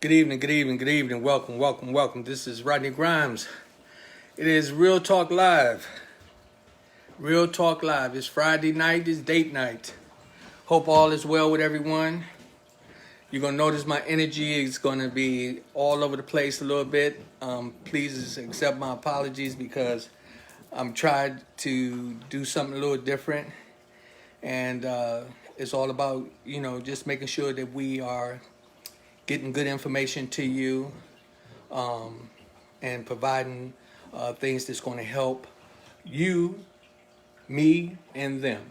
Good evening, good evening, good evening. Welcome, welcome, welcome. This is Rodney Grimes. It is Real Talk Live. Real Talk Live. It's Friday night, it's date night. Hope all is well with everyone. You're going to notice my energy is going to be all over the place a little bit. Please accept my apologies because I'm trying to do something a little different. And it's all about, just making sure that we are getting good information to you, and providing things that's going to help you, me, and them.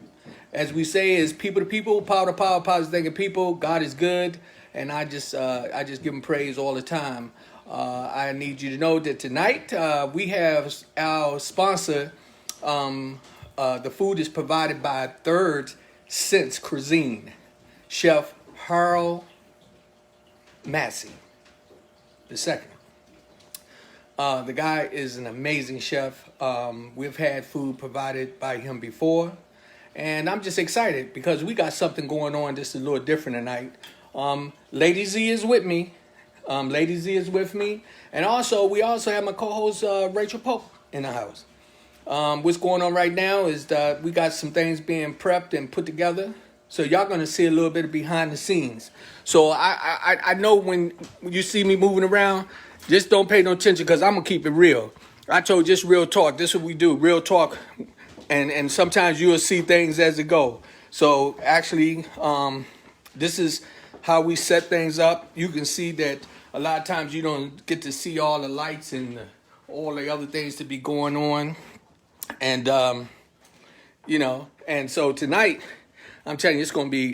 As we say, is people to people, power to power, positive thinking people. God is good, and I just give Him praise all the time. I need you to know that tonight we have our sponsor. The food is provided by Third Sense Cuisine, Chef Harold Massey the second. The guy is an amazing chef. We've had food provided by him before, and I'm just excited because we got something going on that's a little different tonight. Lady Z is with me. Lady Z is with me, and we also have my co-host Rachel Pope in the house. What's going on right now is that we got some things being prepped and put together. So y'all gonna see a little bit of behind the scenes. So I know when you see me moving around, just don't pay no attention because I'm gonna keep it real. I told you, just real talk. This is what we do, real talk, and sometimes you'll see things as it go. So actually, this is how we set things up. You can see that a lot of times you don't get to see all the lights and all the other things to be going on, and and so tonight. I'm telling you,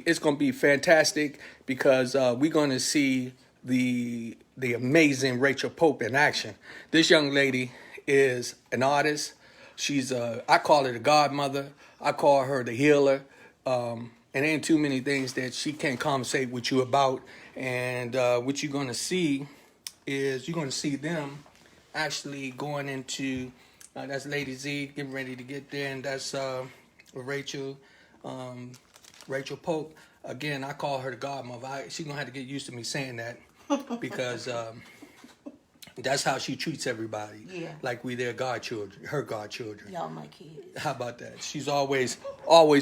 it's gonna be fantastic because we're gonna see the amazing Rachel Pope in action. This young lady is an artist. I call her the godmother. I call her the healer. And ain't too many things that she can't conversate with you about. And what you're gonna see is you're gonna see them actually going into. That's Lady Z getting ready to get there, and that's Rachel. Rachel Pope, again, I call her the godmother. She's going to have to get used to me saying that because that's how she treats everybody. Yeah. Like we their godchildren, her godchildren. Y'all my kids. How about that? She's always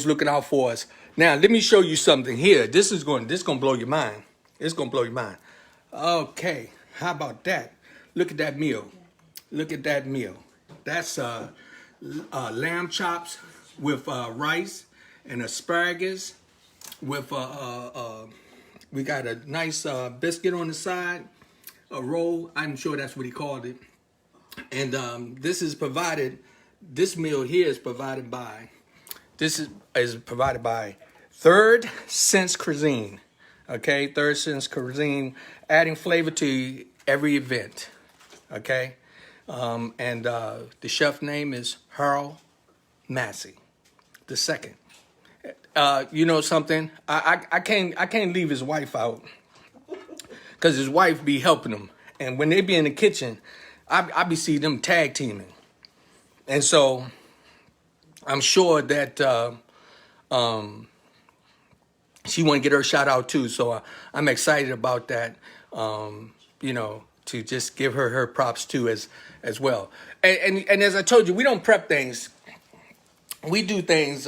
looking out for us. Now, let me show you something here. This is going to blow your mind. It's going to blow your mind. Okay, how about that? Look at that meal. Look at that meal. That's lamb chops with rice and asparagus with we got a nice biscuit on the side, a roll. I'm sure that's what he called it. And this meal here is provided by Third Sense Cuisine. Okay, Third Sense Cuisine, adding flavor to every event. Okay, and the chef name is Harold Massey the second. You know something? I can't leave his wife out because his wife be helping him, and when they be in the kitchen, I be see them tag teaming, and so I'm sure that she want to get her shout out too. So I'm excited about that. To just give her props too as well. And as I told you, we don't prep things. We do things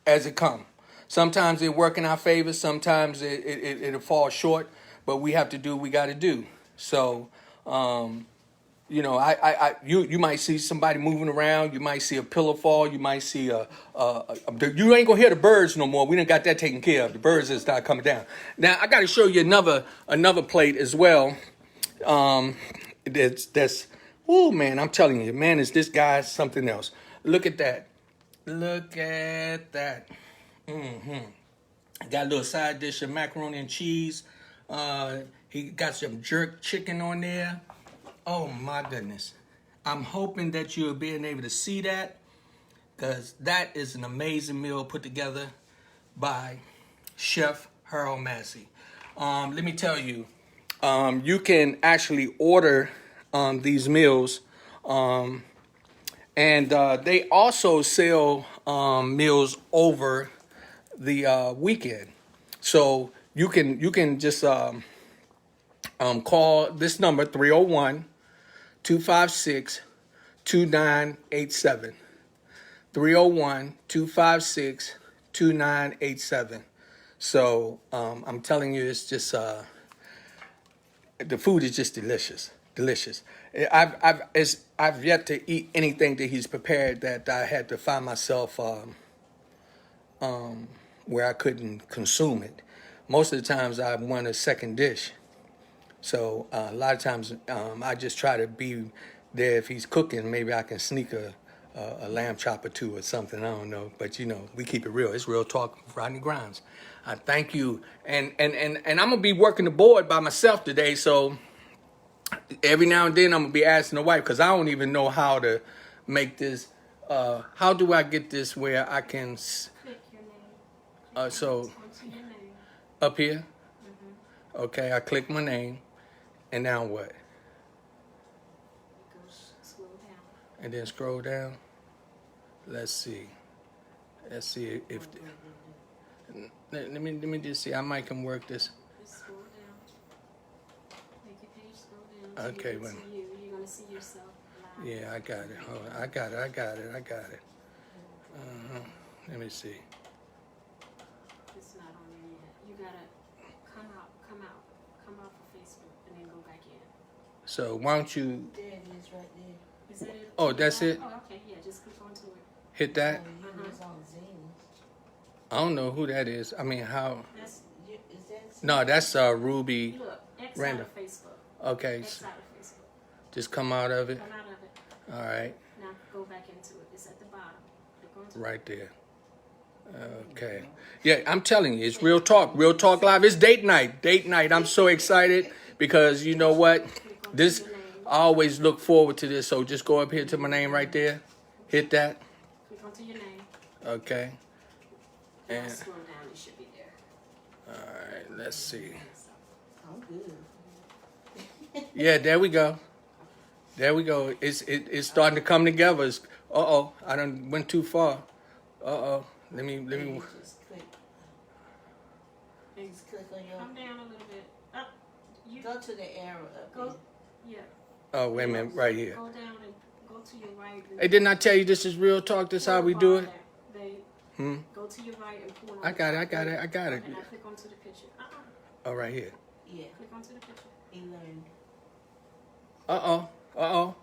as it come. Sometimes it work in our favor. Sometimes it'll fall short. But we have to do what we got to do. So, you might see somebody moving around. You might see a pillow fall. You might see you ain't gonna hear the birds no more. We done got that taken care of. The birds is not coming down. Now I got to show you another plate as well. That's oh man, I'm telling you, man, is this guy something else? Look at that. Look at that. Got a little side dish of macaroni and cheese. He got some jerk chicken on there. Oh my goodness. I'm hoping that you're being able to see that because that is an amazing meal put together by Chef Harold Massey. Let me tell you, you can actually order these meals. And they also sell meals over the weekend. So you can just call this number 301-256-2987. 301-256-2987. So I'm telling you, it's just the food is just delicious, delicious. I've yet to eat anything that he's prepared that I had to find myself where I couldn't consume it. Most of the times I want a second dish. So a lot of times I just try to be there. If he's cooking, maybe I can sneak a lamb chop or two or something. I don't know. But, we keep it real. It's real talk, Rodney Grimes. I thank you. And I'm going to be working the board by myself today. So every now and then I'm going to be asking the wife, because I don't even know how to make this. How do I get this where I can... Click your name. So Onto your name. up here? Okay, I click my name. And now what? Scroll down. And then scroll down. Let's see if let me just see. I might can work this. Just scroll down. Make your page scroll down. Okay, You're well. gonna see yourself live. Yeah, I got it. Hold on. I got it. Let me see. It's not on there yet. You gotta come out of Facebook and then go back in. So why don't you There it is right there. Is that it? Oh, that's it? Oh, okay. Yeah, just click onto it. hit that? You was on Zing. I don't know who that is. I mean, how? That's Is that No, that's Ruby. look. X Random. out of Facebook. Okay, X out of Facebook. just come out of it. Come out of it. All right, Now go back into it. It's at the bottom. Click onto right there. Okay. Yeah, I'm telling you, it's Real Talk. Real Talk Live. It's date night. Date night. I'm so excited because you know what? This, I always look forward to this. So just go up here to my name right there. Hit that. Click onto your name. Okay. Now And scroll down. It should be there. all right, let's see. I'm good. Yeah, there we go. There we go. It's starting to come together. I done went too far. Let me. Just click. Just click on your. Come down a little bit. Up. You Go to the arrow up. go. there. Yeah. Oh, wait a minute, right here. Go down and go to your right. Hey, didn't I tell you this is Real Talk? This how we do it? They Hmm. go to your right and pull on. I got it. the top. I got it. And now click onto the picture. Oh, right here. Yeah. Click onto the picture. He learned.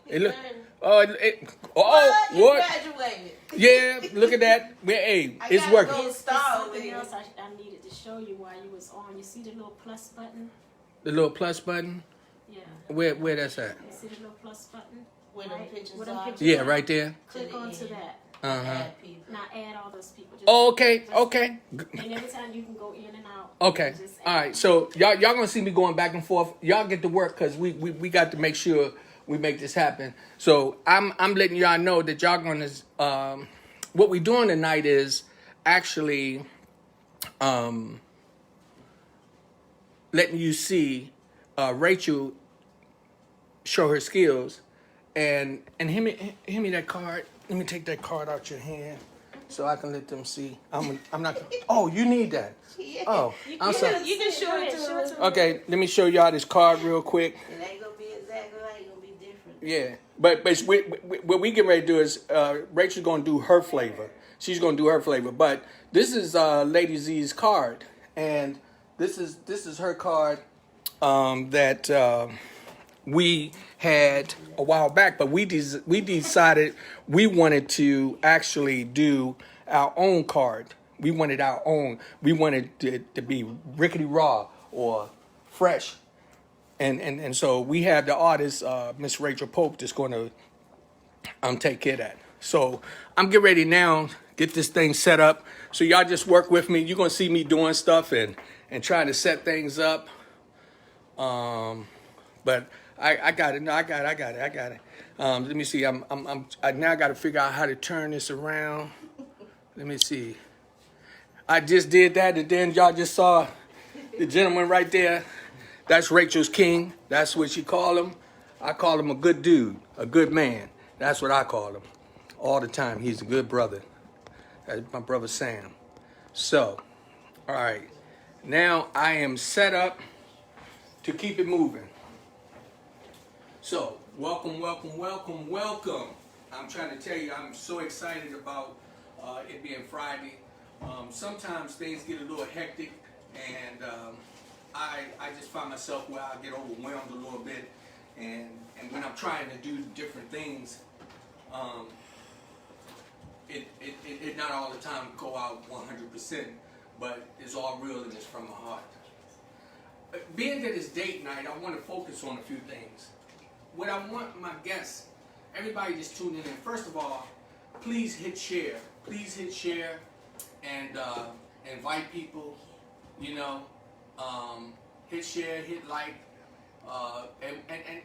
It look. learned. What? You graduated. Yeah, look at that. Hey, I it's gotta working. go There's start something with else I needed to show you while you was on. You see the little plus button? The little plus button. Yeah. Where that's at? You see the little plus button? where them Right. pictures Where them are. pictures Yeah, are. right there. Click To the onto end. that. Add people. Now add all those people. Just Oh, okay. just- Okay. And every time you can go in and out. Okay. Just All add. right. So y'all gonna see me going back and forth. Y'all get to work because we got to make sure we make this happen. So I'm letting y'all know that y'all gonna what we doing tonight is actually letting you see Rachel show her skills and hand me that card. Let me take that card out your hand so I can let them see. I'm not. Oh, you need that. Yeah. Oh, I'm sorry. You can show it to us. Okay, let me show y'all this card real quick. It ain't gonna be exactly like it's gonna be different. Yeah, but what we get ready to do is Rachel's gonna do her flavor. She's gonna do her flavor. But this is Lady Z's card, and this is her card that we had a while back. But we decided we wanted to actually do our own card. We wanted our own. We wanted it to be rickety raw or fresh. And so we have the artist, Miss Rachel Pope, that's going to take care of that. So I'm getting ready now, get this thing set up. So y'all just work with me. You're going to see me doing stuff and trying to set things up. But I got it. No, I got it. Let me see. I now got to figure out how to turn this around. Let me see. I just did that, and then y'all just saw the gentleman right there. That's Rachel's king. That's what she call him. I call him a good dude, a good man. That's what I call him all the time. He's a good brother. That's my brother Sam. So, all right. Now I am set up to keep it moving. So, welcome, welcome, welcome, welcome. I'm trying to tell you, I'm so excited about it being Friday. Sometimes things get a little hectic, and I just find myself where I get overwhelmed a little bit, and when I'm trying to do different things, it not all the time go out 100%, but it's all real and it's from the heart. Being that it's date night, I want to focus on a few things. What I want my guests, everybody just tuning in. First of all, please hit share. Please hit share and invite people. You know, hit share, hit like,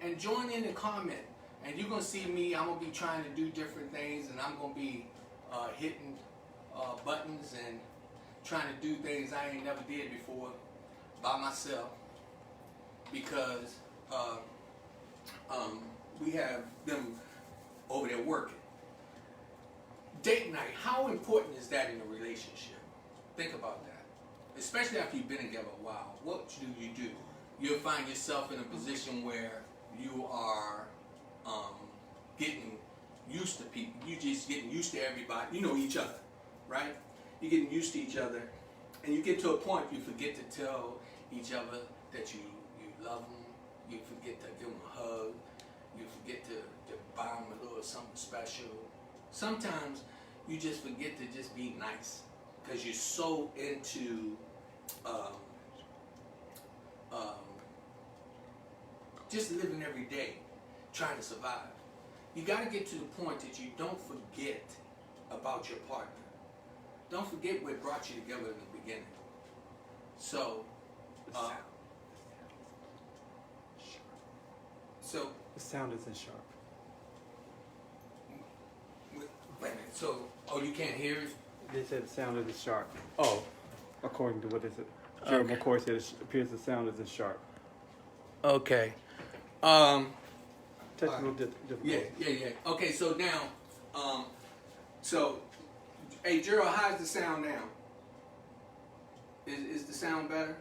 and join in and comment. And you're gonna see me. I'm gonna be trying to do different things, and I'm gonna be hitting buttons and trying to do things I ain't never did before by myself, because we have them over there working. Date night, how important is that in a relationship? Think about that. Especially after you've been together a while. What do? You'll find yourself in a position where you are getting used to people. You're just getting used to everybody. You know each other, right? You're getting used to each other. And you get to a point you forget to tell each other that you love them. You forget to give them a hug. You forget to buy them a little something special. Sometimes you just forget to just be nice because you're so into just living every day, trying to survive. You got to get to the point that you don't forget about your partner. Don't forget what brought you together in the beginning. So, The sound isn't sharp. wait a minute. So, you can't hear it? They said the sound isn't sharp. Oh, according to what is it? Jeremy Okay. McCoy said it appears the sound isn't sharp. Okay. Technical difficulty. Yeah. Okay, so now, hey, Gerald, how's the sound now? Is the sound better?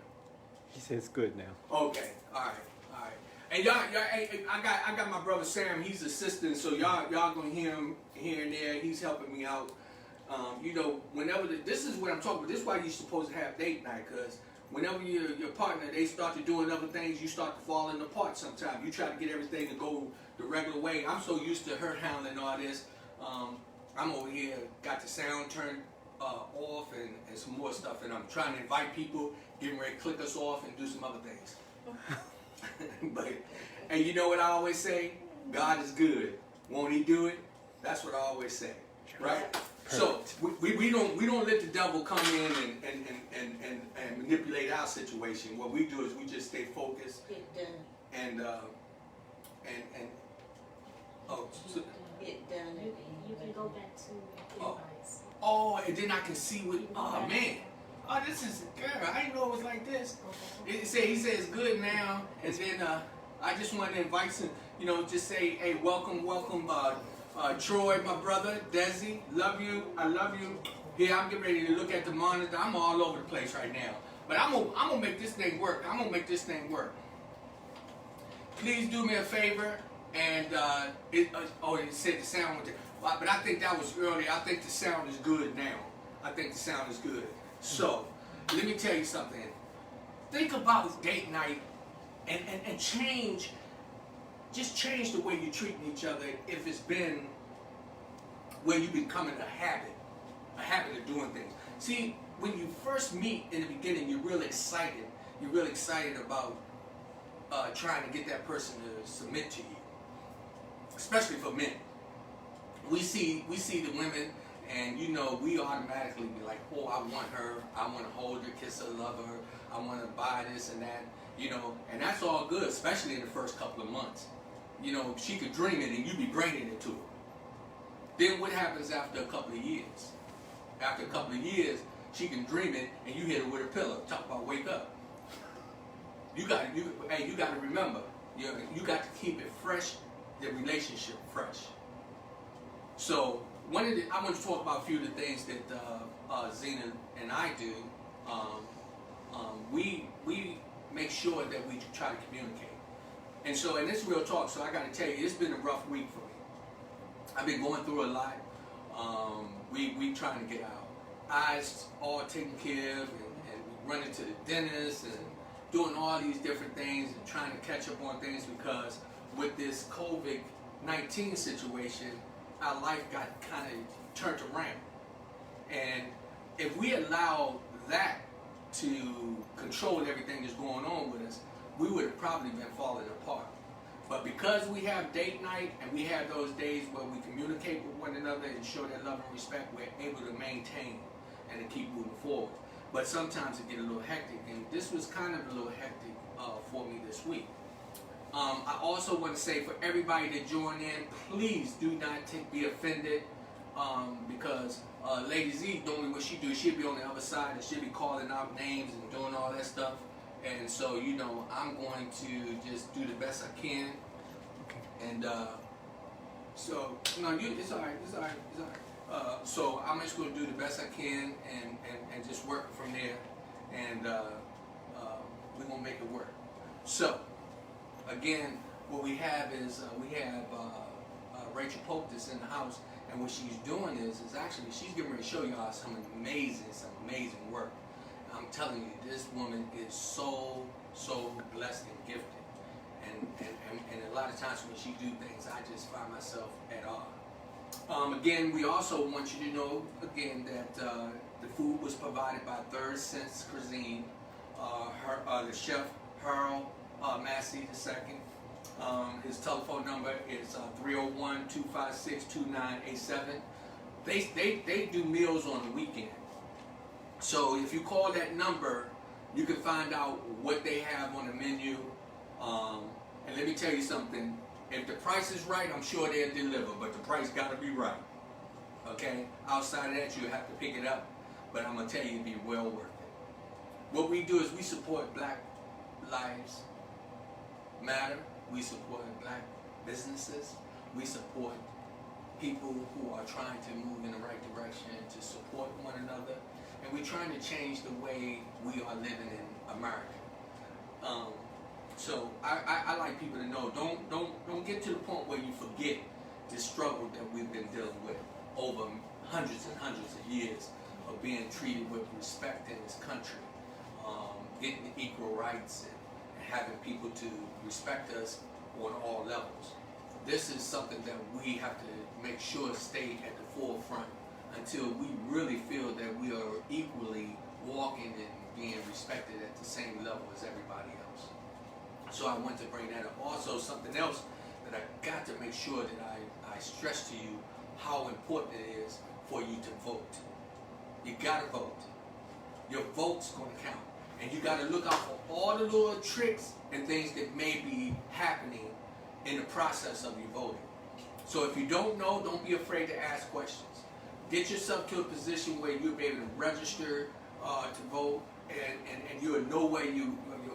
He said it's good now. Okay, all right. And y'all, hey, I got my brother Sam. He's assistant, so y'all gonna hear him here and there. He's helping me out. You know, whenever this is what I'm talking about. This is why you're supposed to have date night, because whenever your partner, they start to doing other things, you start to falling apart sometimes. You try to get everything to go the regular way. I'm so used to her handling all this. I'm over here, got the sound turned off and some more stuff, and I'm trying to invite people, getting ready to click us off and do some other things. And you know what I always say? God is good. Won't he do it? That's what I always say. Right? So we don't let the devil come in and manipulate our situation. What we do is we just stay focused Get done. and Get done. You can go back to invites. and then I can see what. Oh man, this is girl. I didn't know it was like this. He said it's good now, and then I just wanted to invite some. Just say, hey, welcome, Troy, my brother, Desi, love you, I love you. Yeah, I'm getting ready to look at the monitor. I'm all over the place right now, but I'm gonna make this thing work. Please do me a favor, and it said the sound was there. But I think that was earlier. I think the sound is good now. So, let me tell you something. Think about date night and change. Just change the way you're treating each other if it's been where you're becoming a habit of doing things. See, when you first meet in the beginning, you're real excited. You're real excited about trying to get that person to submit to you, especially for men. We see the women, and we automatically be like, oh, I want her, I want to hold her, kiss her, love her, I want to buy this and that, and that's all good, especially in the first couple of months. She could dream it and you be bringing it to her. Then what happens after a couple of years? After a couple of years, she can dream it and you hit her with a pillow. Talk about wake up. You got to remember, you got to keep it fresh, the relationship fresh. So I want to talk about a few of the things that Zena and I do. We make sure that we try to communicate. And so, and it's real talk, so I got to tell you, it's been a rough week for me. I've been going through a lot. We trying to get our eyes all taken care of, and running to the dentist and doing all these different things and trying to catch up on things, because with this COVID-19 situation, our life got kind of turned around. And if we allow that to control everything that's going on with us, we would have probably been falling apart. But because we have date night and we have those days where we communicate with one another and show that love and respect, we're able to maintain and to keep moving forward. But sometimes it get a little hectic, and this was kind of a little hectic for me this week. I also want to say, for everybody that joined in, please do not be offended, because Lady Z, normally what she do, she'll be on the other side and she'll be calling out names and doing all that stuff. And so, you know, I'm going to just do the best I can. And so, no, it's all right, it's all right, it's all right. So I'm just going to do the best I can and just work from there. And we're going to make it work. So, again, what we have is we have Rachel Pope that's in the house. And what she's doing is actually she's getting ready to show y'all some amazing work. I'm telling you, this woman is so blessed and gifted, and a lot of times when she do things, I just find myself at awe. Again, we also want you to know again that the food was provided by Third Sense Cuisine. The chef Harold Massey II. His telephone number is 301-256-2987. They do meals on the weekend. So if you call that number, you can find out what they have on the menu. And let me tell you something. If the price is right, I'm sure they'll deliver, but the price got to be right. Okay? Outside of that, you have to pick it up. But I'm going to tell you, it'll be well worth it. What we do is we support Black Lives Matter. We support Black businesses. We support people who are trying to move in the right direction, to support one another. And we're trying to change the way we are living in America. So I like people to know, don't get to the point where you forget the struggle that we've been dealing with over hundreds and hundreds of years of being treated with respect in this country, getting equal rights and having people to respect us on all levels. This is something that we have to make sure stay at the forefront until we really feel that we are equally walking and being respected at the same level as everybody else. So I want to bring that up. Also, something else that I got to make sure that I stress to you how important it is for you to vote. You got to vote. Your vote's going to count. And you got to look out for all the little tricks and things that may be happening in the process of your voting. So if you don't know, don't be afraid to ask questions. Get yourself to a position where you'll be able to register to vote, and you'll know where your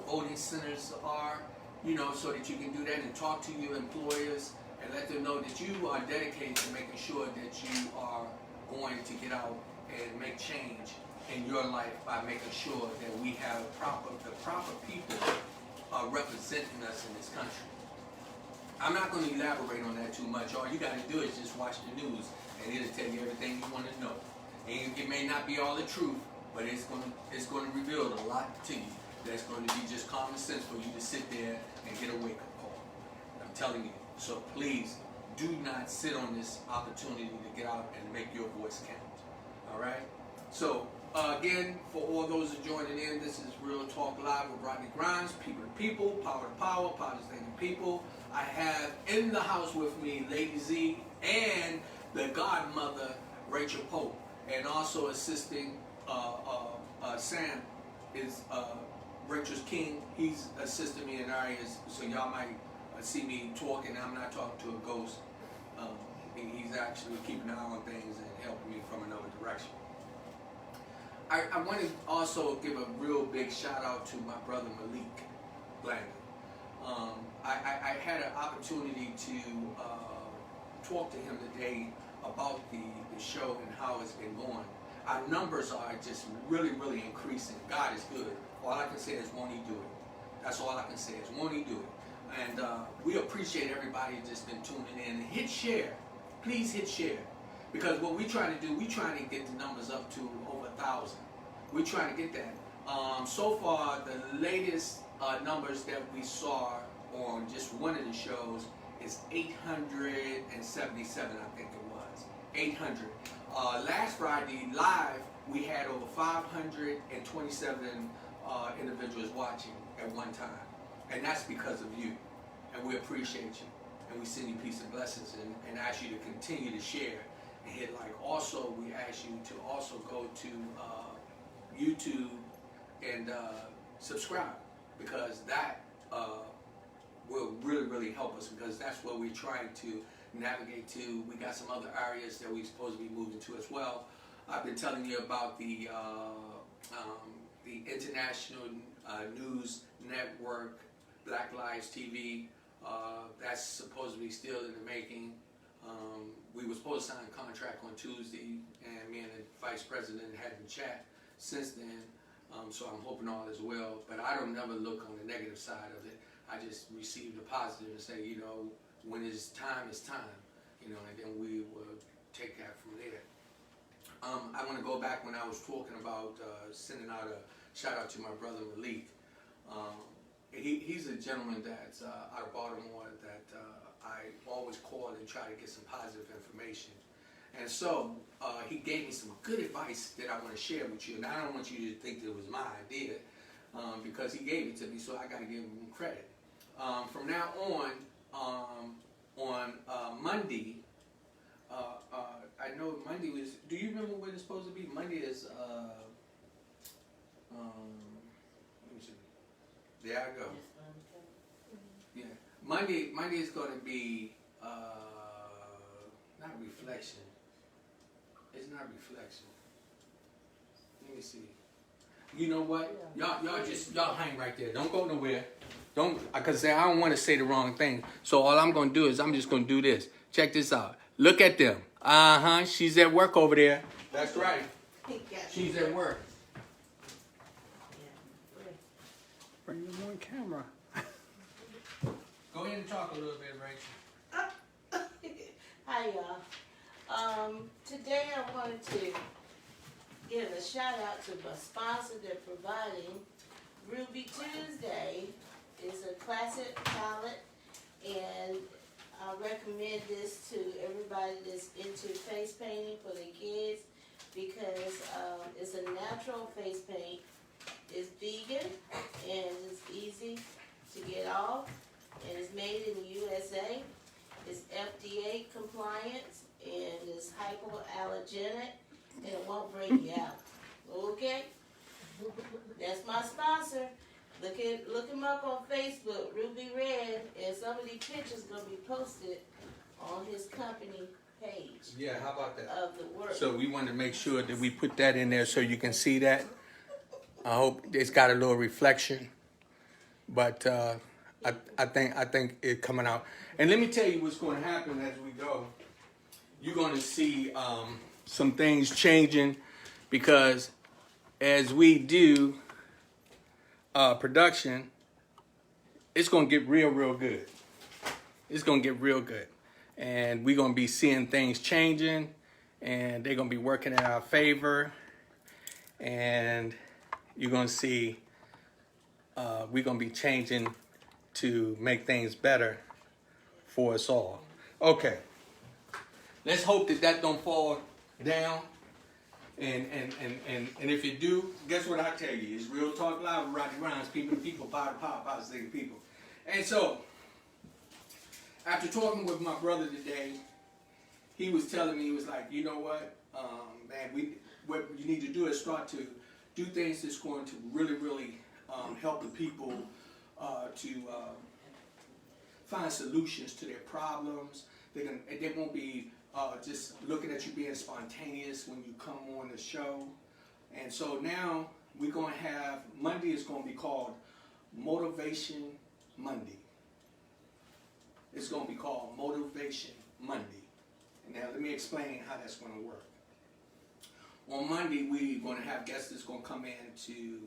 voting centers are, you know, so that you can do that and talk to your employers and let them know that you are dedicated to making sure that you are going to get out and make change in your life by making sure that we have the proper people representing us in this country. I'm not going to elaborate on that too much. All you got to do is just watch the news, and it'll tell you everything you want to know. And it may not be all the truth, but it's going to reveal a lot to you. That's going to be just common sense for you to sit there and get a wake-up call. I'm telling you. So please do not sit on this opportunity to get out and make your voice count. All right? So again, for all those who are joining in, this is Real Talk Live with Rodney Grimes, people to people, power to power, power to thinking people. I have in the house with me Lady Z and the godmother, Rachel Pope, and also assisting Sam is Rachel's King. He's assisting me in areas, so y'all might see me talking. I'm not talking to a ghost. He's actually keeping an eye on things and helping me from another direction. I want to also give a real big shout out to my brother Malik Blandon. I had an opportunity to talk to him today about the show and how it's been going. Our numbers are just really increasing. God is good. All I can say is, won't he do it? That's all I can say is won't he do it? And we appreciate everybody that's been tuning in. Hit share. Please hit share. Because what we trying to do, we trying to get the numbers up to over 1,000. We're trying to get that. So far, the latest numbers that we saw on just one of the shows is 877, I think it was. 800. Last Friday, live, we had over 527 individuals watching at one time. And that's because of you. And we appreciate you. And we send you peace and blessings and ask you to continue to share and hit like. Also, we ask you to also go to YouTube and subscribe, because that will really, really help us, because that's what we're trying to navigate to. We got some other areas that we're supposed to be moving to as well. I've been telling you about the International News Network, Black Lives TV. That's supposed to be still in the making. We were supposed to sign a contract on Tuesday, and me and the Vice President had a chat since then. So I'm hoping all is well. But I don't never look on the negative side of it. I just receive the positive and say, you know, when it's time, you know, and then we will take that from there. I want to go back when I was talking about sending out a shout out to my brother Malik. He's a gentleman that's out of Baltimore that I always call and try to get some positive information. And so he gave me some good advice that I want to share with you. And I don't want you to think that it was my idea, because he gave it to me, so I got to give him credit. From now on Monday, I know Monday was, do you remember when it's supposed to be? Monday is, let me see. There I go. Yeah. Monday is going to be, not reflection. It's not reflection. Let me see. You know what? Y'all hang right there. Don't go nowhere. Because I don't want to say the wrong thing. So all I'm going to do is I'm just going to do this. Check this out. Look at them. She's at work over there. That's right. She's at work. Bring them on camera. Go ahead and talk a little bit, Rachel. Hi, y'all. Today I wanted to give a shout out to my sponsor that's providing. Ruby Tuesday is a classic palette, and I recommend this to everybody that's into face painting for their kids, because it's a natural face paint. It's vegan and it's easy to get off, and it's made in the USA. It's FDA compliant and it's hypoallergenic, and it won't break you out. Okay? That's my sponsor. Look him up on Facebook, Ruby Red, and some of these pictures gonna be posted on his company page. Yeah, how about that? Of the work. So we want to make sure that we put that in there so you can see that. I hope it's got a little reflection, but I think it's coming out. And let me tell you what's going to happen as we go. You're going to see some things changing, because as we do production, it's going to get real good. It's going to get real good. And we're going to be seeing things changing, and they're going to be working in our favor. And you're going to see we're going to be changing to make things better for us all. Okay. Let's hope that don't fall down. And if it do, guess what I tell you? It's Real Talk Live with Rodney Rhymes, people to people, power to power, positive people. And so, after talking with my brother today, he was telling me, he was like, you know what, man, what you need to do is start to do things that's going to really help the people to find solutions to their problems. They won't be just looking at you being spontaneous when you come on the show. And so now we're going to have, Monday is going to be called Motivation Monday. It's going to be called Motivation Monday. Now let me explain how that's going to work. On Monday, we're going to have guests that's going to come in to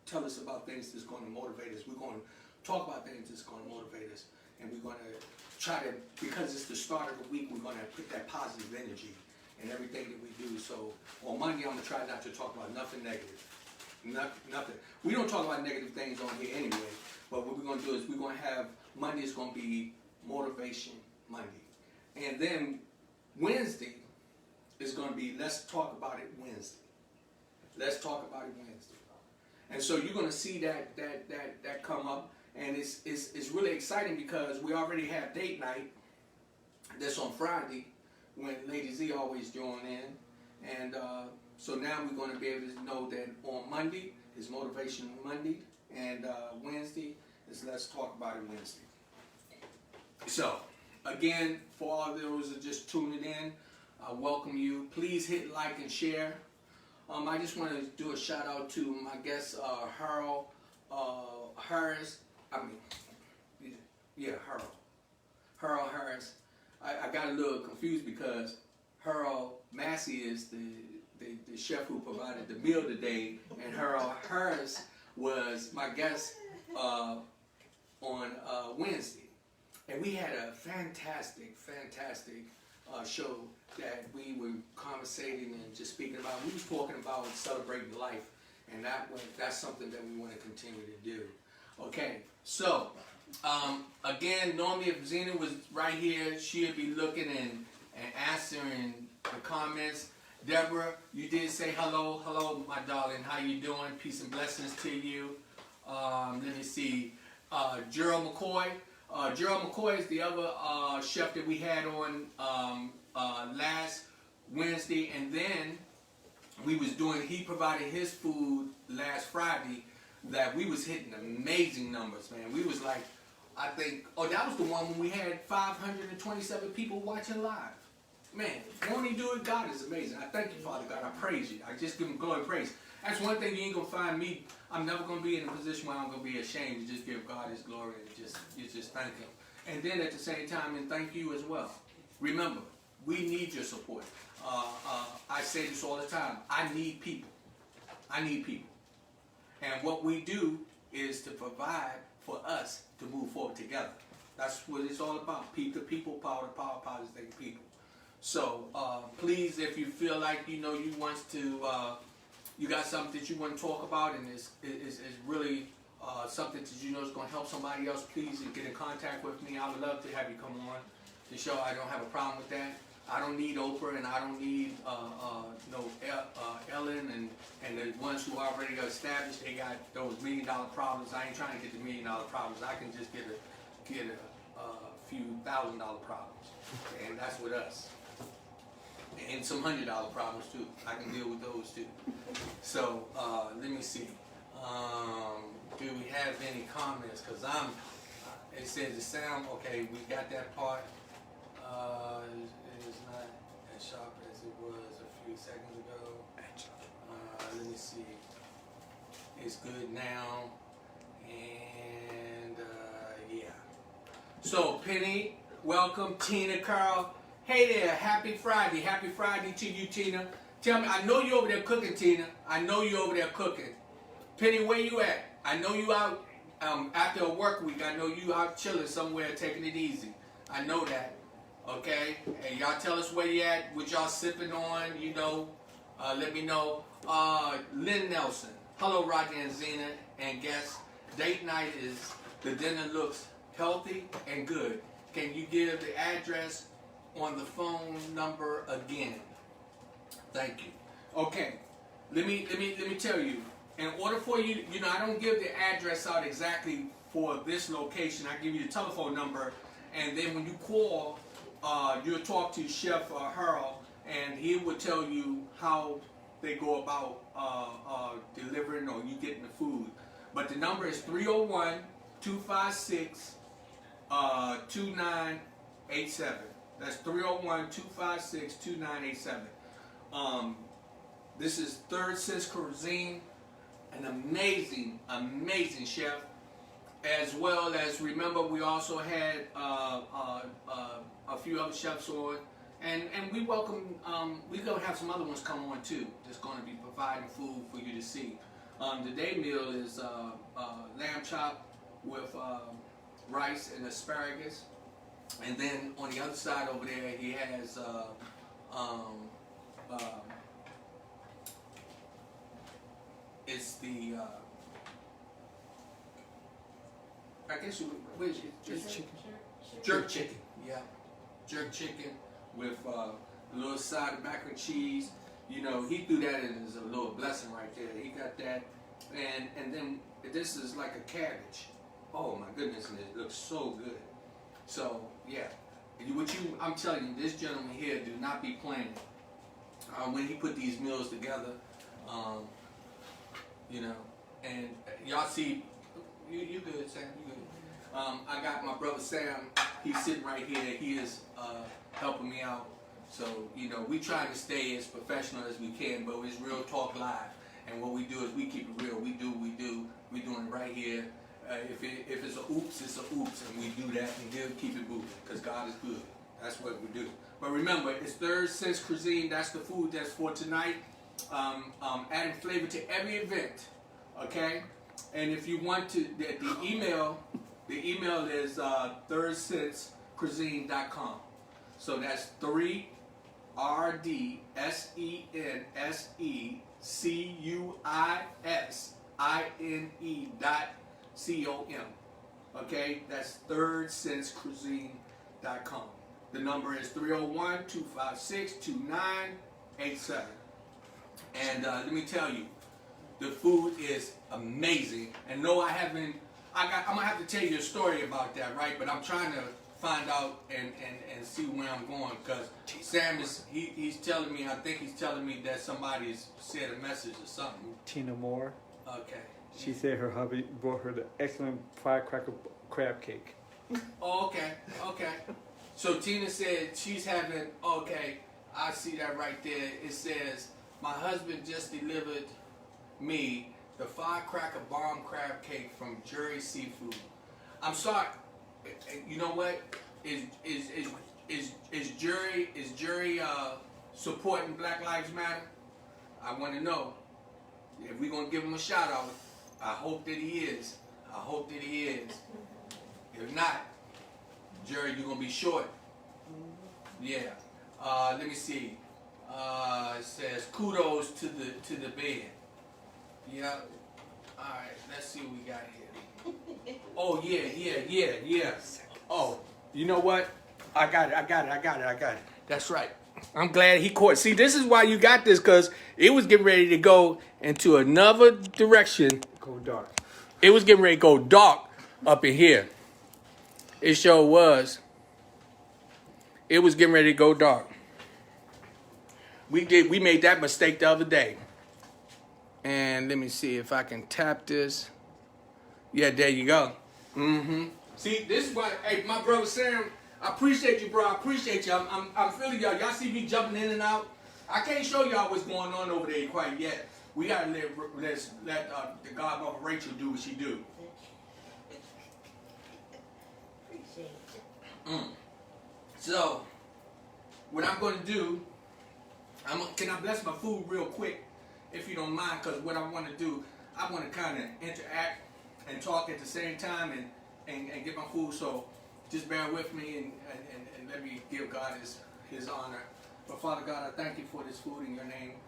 tell us about things that's going to motivate us. We're going to talk about things that's going to motivate us. And we're going to try to, because it's the start of the week, we're going to put that positive energy in everything that we do. So on Monday, I'm going to try not to talk about nothing negative. Nothing. We don't talk about negative things on here anyway. But what we're going to do is we're going to have, Monday is going to be Motivation Monday. And then Wednesday is going to be Let's Talk About It Wednesday. Let's Talk About It Wednesday. And so you're going to see that come up. And it's really exciting because we already have date night that's on Friday when Lady Z always join in. And so now we're going to be able to know that on Monday is Motivation Monday, and Wednesday is Let's Talk About It Wednesday. So, again, for all those that are just tuning in, I welcome you. Please hit like and share. I just want to do a shout out to my guest, Harold Harris. Harold Harris. I got a little confused because Harold Massey is the chef who provided the meal today, and Harold Harris was my guest on Wednesday. And we had a fantastic show that we were conversating and just speaking about. We was talking about celebrating life, and that's something that we want to continue to do. Okay, so again, normally if Zena was right here, she'd be looking and answering the comments. Deborah, you did say hello, my darling. How you doing? Peace and blessings to you. Let me see. Gerald McCoy. Gerald McCoy is the other chef that we had on last Wednesday, and then he provided his food last Friday that we was hitting amazing numbers, man. We was like, I think, that was the one when we had 527 people watching live. Man, won't he do it? God is amazing. I thank you, Father God. I praise you. I just give him glory and praise. That's one thing you ain't going to find me. I'm never going to be in a position where I'm going to be ashamed to just give God his glory and just thank him. And then at the same time, and thank you as well. Remember, we need your support. I say this all the time. I need people. And what we do is to provide for us to move forward together. That's what it's all about. People, power to power, power to thank people. So please, if you feel like you want to, you got something that you want to talk about, and is really something that is going to help somebody else, please get in contact with me. I would love to have you come on the show. I don't have a problem with that. I don't need Oprah, and I don't need Ellen, and the ones who already established. They got those $1 million problems. I ain't trying to get the $1 million problems. I can just get a few $1,000 problems, and that's with us. And some $100 problems too. I can deal with those too. So let me see. Do we have any comments? Because it says the sound. Okay, we got that part. It is not as sharp as it was a few seconds ago. Let me see. It's good now. And yeah. So Penny, welcome. Tina, Carl. Hey there, happy Friday. Happy Friday to you, Tina. Tell me, I know you over there cooking, Tina. I know you over there cooking. Penny, where you at? I know you out after a work week. I know you out chilling somewhere, taking it easy. I know that. Okay? Hey, y'all tell us where you at, what y'all sipping on, let me know. Lynn Nelson. Hello, Roger and Zena and guests. Date night is, the dinner looks healthy and good. Can you give the address on the phone number again? Thank you. Okay, let me tell you. In order for you, I don't give the address out exactly for this location. I give you the telephone number, and then when you call, you'll talk to Chef Harold, and he will tell you how they go about delivering or you getting the food. But the number is 301-256-2987. That's 301-256-2987. This is Third Sense Cuisine, an amazing chef. As well as, remember, we also had a few other chefs on, and we welcome. We're gonna have some other ones come on too. That's going to be providing food for you to see. The day meal is lamb chop with rice and asparagus. And then on the other side over there, he has it's the I guess what is it? Just chicken. Jerk chicken, yeah. Jerk chicken with a little side of mac and cheese. You know, he threw that in as a little blessing right there. He got that, and then this is like a cabbage. Oh my goodness, and it looks so good. So yeah, I'm telling you, this gentleman here do not be playing. When he put these meals together, you know, and y'all see, you good, Sam, you good. I got my brother Sam. He's sitting right here. He is helping me out. So you know, we try to stay as professional as we can, but it's Real Talk Live. And what we do is we keep it real. We do what we do. We're doing it right here. If it's a oops, it's a oops, and we do that, and we'll keep it moving, because God is good. That's what we do. But remember, it's Third Sense Cuisine. That's the food that's for tonight. Adding flavor to every event, okay? And if you want to, the email is thirdsensecuisine.com. So that's 3RDSENSECUISINE.com. Okay, that's thirdsensecuisine.com. The number is 301-256-2987. And let me tell you, the food is amazing. And no, I'm gonna have to tell you a story about that, right? But I'm trying to find out and see where I'm going, because Sam he's telling me, I think he's telling me that somebody's said a message or something. Tina Moore. Okay. She said her hubby brought her the excellent firecracker crab cake. Oh, okay. So Tina said she's having, okay, I see that right there. It says, my husband just delivered me the firecracker bomb crab cake from Jury Seafood. I'm sorry. You know what? Is Jury supporting Black Lives Matter? I want to know. If we're gonna give him a shout out, I hope that he is. If not, Jerry, you're gonna be short. Yeah. Let me see. It says kudos to the bed. Yeah. All right. Let's see what we got here. Oh yeah. Oh, you know what? I got it. That's right. I'm glad he caught. See, this is why you got this, because it was getting ready to go into another direction. Go dark. It was getting ready to go dark up in here. It sure was. It was getting ready to go dark. We made that mistake the other day. And let me see if I can tap this. Yeah, there you go. Mm-hmm. See, this is why, hey, my brother Sam, I appreciate you, bro. I appreciate you. I'm feeling y'all. Y'all see me jumping in and out. I can't show y'all what's going on over there quite yet. We gotta let the godmother Rachel do what she do. Appreciate you. So, what I'm gonna do, can I bless my food real quick, if you don't mind? Because what I want to do, I want to kind of interact and talk at the same time and get my food. So, just bear with me and let me give God his honor. But Father God, I thank you for this food in your name.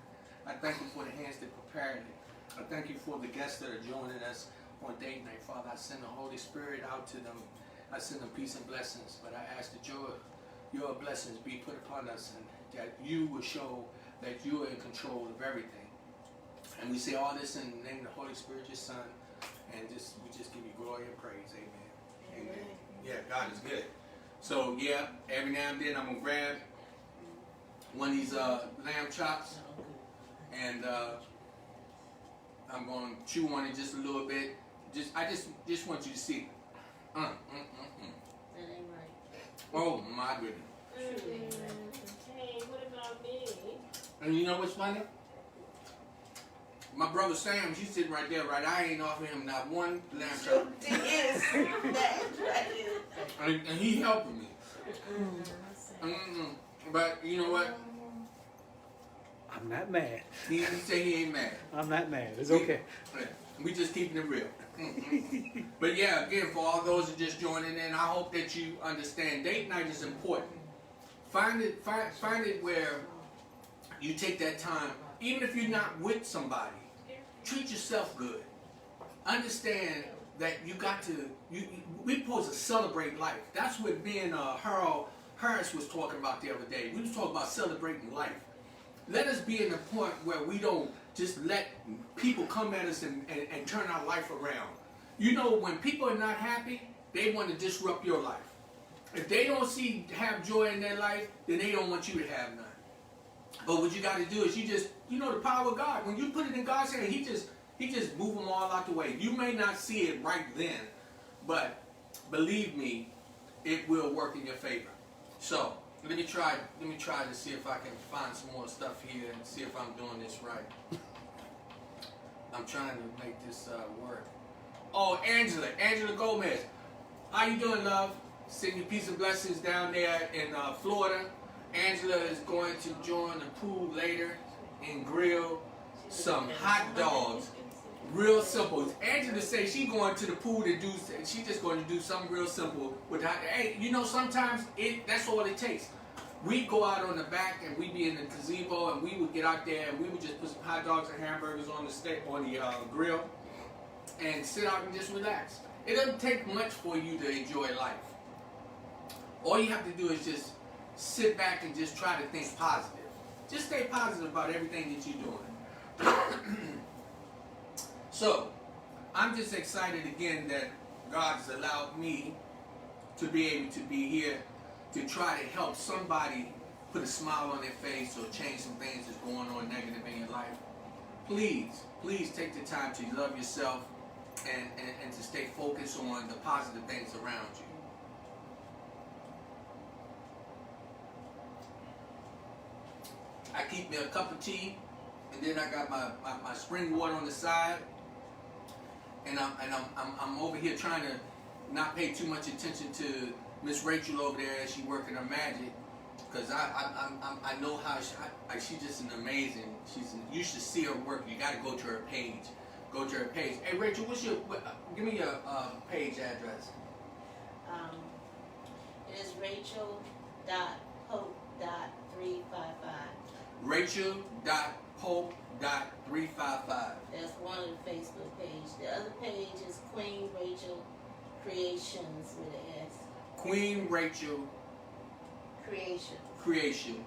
I thank you for the hands that prepared it. I thank you for the guests that are joining us on date night. Father, I send the Holy Spirit out to them. I send them peace and blessings. But I ask that your blessings be put upon us, and that you will show that you are in control of everything. And we say all this in the name of the Holy Spirit, your Son. And we just give you glory and praise. Amen. Amen. Yeah, God is good. So yeah, every now and then I'm gonna grab one of these lamb chops, and I'm gonna chew on it just a little bit. I just want you to see. That ain't right. Oh my goodness. Hey, what about me? And you know what's funny? My brother Sam, he's sitting right there, right? I ain't offering him not one lamb chop. Yes, that's right. And he helping me. But you know what? I'm not mad. He say he ain't mad. I'm not mad. It's okay. Yeah. We just keeping it real. But yeah, again, for all those who just joining in, I hope that you understand date night is important. Find it where you take that time, even if you're not with somebody. Treat yourself good. Understand that you got to. We supposed to celebrate life. That's what me and Harold Harris was talking about the other day. We was talking about celebrating life. Let us be in the point where we don't just let people come at us and turn our life around. You know, when people are not happy, they want to disrupt your life. If they don't have joy in their life, then they don't want you to have none. But what you got to do is you know the power of God. When you put it in God's hand, He just move them all out the way. You may not see it right then, but believe me, it will work in your favor. So let me try to see if I can find some more stuff here and see if I'm doing this right. I'm trying to make this work. Oh, Angela Gomez. How you doing, love? Sending you peace and blessings down there in Florida. Angela is going to join the pool later and grill some hot dogs. Real simple. Angela says she's going to the pool to do. She's just going to do something real simple with hot. Hey, you know sometimes that's all it takes. We go out on the back and we be in the gazebo and we would get out there and we would just put some hot dogs and hamburgers on the grill and sit out and just relax. It doesn't take much for you to enjoy life. All you have to do is just sit back and just try to think positive. Just stay positive about everything that you're doing. So, I'm just excited again that God has allowed me to be able to be here to try to help somebody put a smile on their face or change some things that's going on negative in your life. Please take the time to love yourself and to stay focused on the positive things around you. I keep me a cup of tea, and then I got my spring water on the side, and I'm over here trying to not pay too much attention to Miss Rachel over there as she working her magic, because I know how she's just an amazing. You should see her work. You got to go to her page. Go to her page. Hey Rachel, give me your page address. It is Rachel.Pope.355. Rachel.Pope.355. That's one of the Facebook pages. The other page is Queen Rachel Creations with an S. Queen Rachel Creation.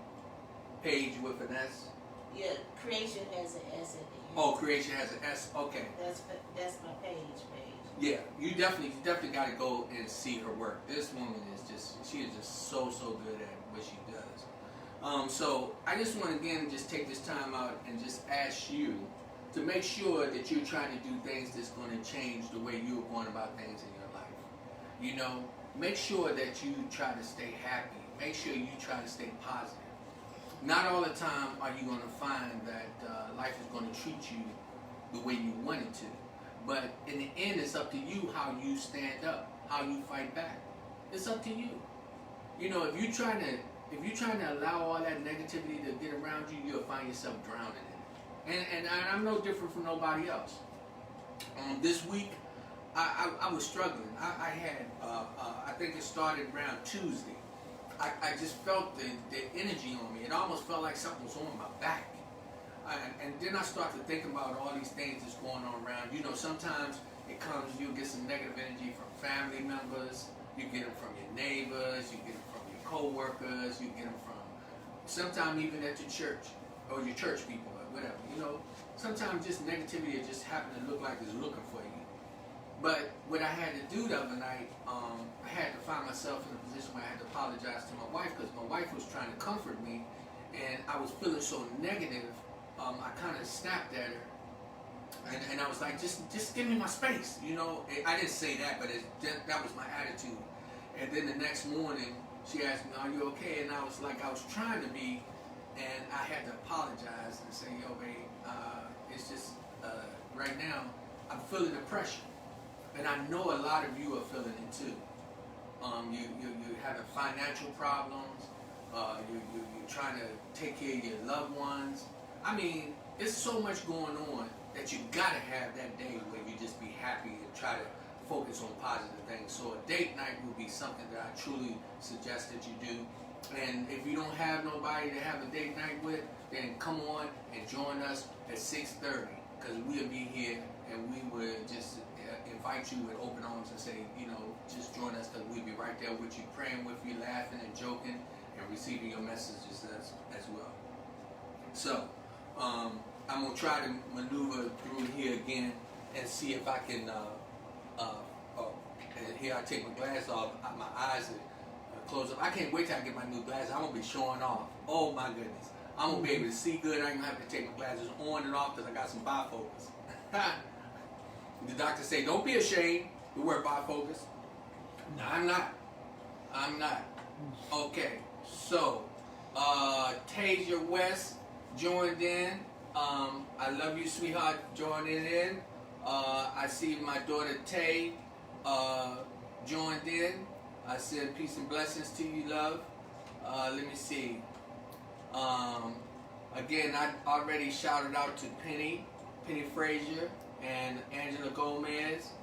Page with an S. Yeah, Creation has an S at the end. Oh, Creation has an S. Okay. That's my page. Yeah, you definitely got to go and see her work. This woman she is just so good at what she does. So I just want to again just take this time out and just ask you to make sure that you're trying to do things that's going to change the way you're going about things in your life. You know, make sure that you try to stay happy. Make sure you try to stay positive. Not all the time are you going to find that life is going to treat you the way you want it to. But in the end, it's up to you how you stand up, how you fight back. It's up to you. You know, if you're trying to allow all that negativity to get around you, you'll find yourself drowning in it. And I'm no different from nobody else. This week, I was struggling. I had, I think it started around Tuesday. I just felt the energy on me. It almost felt like something was on my back. And then I start to think about all these things that's going on around. You know, sometimes it comes, you'll get some negative energy from family members. You get them from your neighbors. You get them from your co-workers. You get them from, sometimes even at your church or your church people or whatever. You know, sometimes just negativity just happen to look like it's looking for you. But what I had to do the other night, I had to find myself in a position where I had to apologize to my wife because my wife was trying to comfort me, and I was feeling so negative. I kind of snapped at her, and I was like, just give me my space, you know. I didn't say that, but that was my attitude. And then the next morning, she asked me, "Are you okay?" And I was like, I was trying to be, and I had to apologize and say, "Yo, babe, it's just right now I'm feeling the pressure." And I know a lot of you are feeling it too. You having financial problems. You're trying to take care of your loved ones. I mean, it's so much going on that you gotta have that day where you just be happy and try to focus on positive things. So a date night will be something that I truly suggest that you do. And if you don't have nobody to have a date night with, then come on and join us at 6:30, because we'll be here and we will just invite you with open arms and say, you know, just join us, because we'll be right there with you, praying with you, laughing and joking and receiving your messages as well. So, I'm going to try to maneuver through here again and see if I can, and here I take my glasses off, my eyes are closed up. I can't wait till I get my new glasses. I'm going to be showing off. Oh my goodness. I'm going to be able to see good. I ain't going to have to take my glasses on and off because I got some bifocals. The doctor say, don't be ashamed to wear bifocals. No, I'm not. I'm not. Okay, so, Tasia West joined in. I love you, sweetheart, joining in. I see my daughter Tay joined in. I said peace and blessings to you, love. Let me see. Again, I already shouted out to Penny Frazier, and Angela Gomez,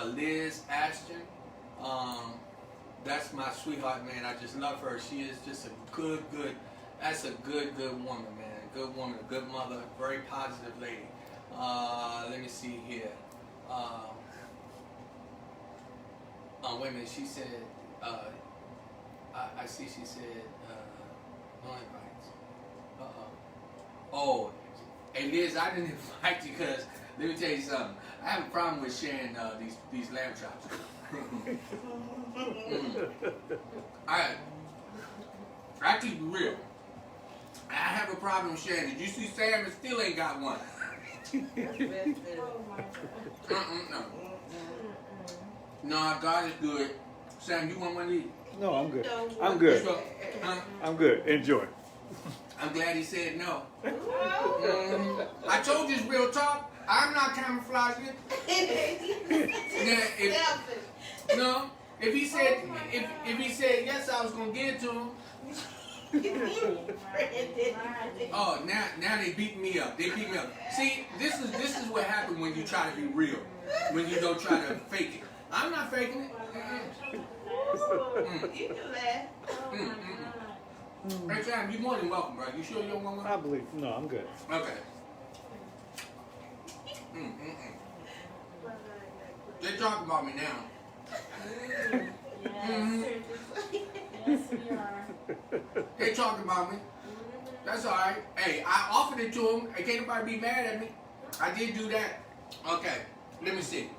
Liz Ashton. That's my sweetheart, man. I just love her. She is just a good, that's a good woman, man. A good woman, a good mother, very positive lady. Let me see here. Wait a minute, she said, I see she said, no invites. Oh, hey Liz, I didn't invite you because, let me tell you something. I have a problem with sharing these lamb chops. I keep it real. I have a problem sharing. Did you see Sam and still ain't got one? No. No, God is good. Sam, you want one of these? No, I'm good. I'm good. I'm good. Enjoy. I'm glad he said no. I told you it's real talk. I'm not camouflaging it. If he said yes, I was gonna give it to him. Oh, now they beat me up. They beat me up. See, this is what happens when you try to be real. When you don't try to fake it. I'm not faking it. You can laugh. Hey Sam, you're more than welcome, bro. You sure you don't want one? I believe. No, I'm good. Okay. They're talking about me now. Yes, we are. They talking about me. That's all right. Hey, I offered it to them. Hey, can't nobody be mad at me. I did do that. Okay, let me see.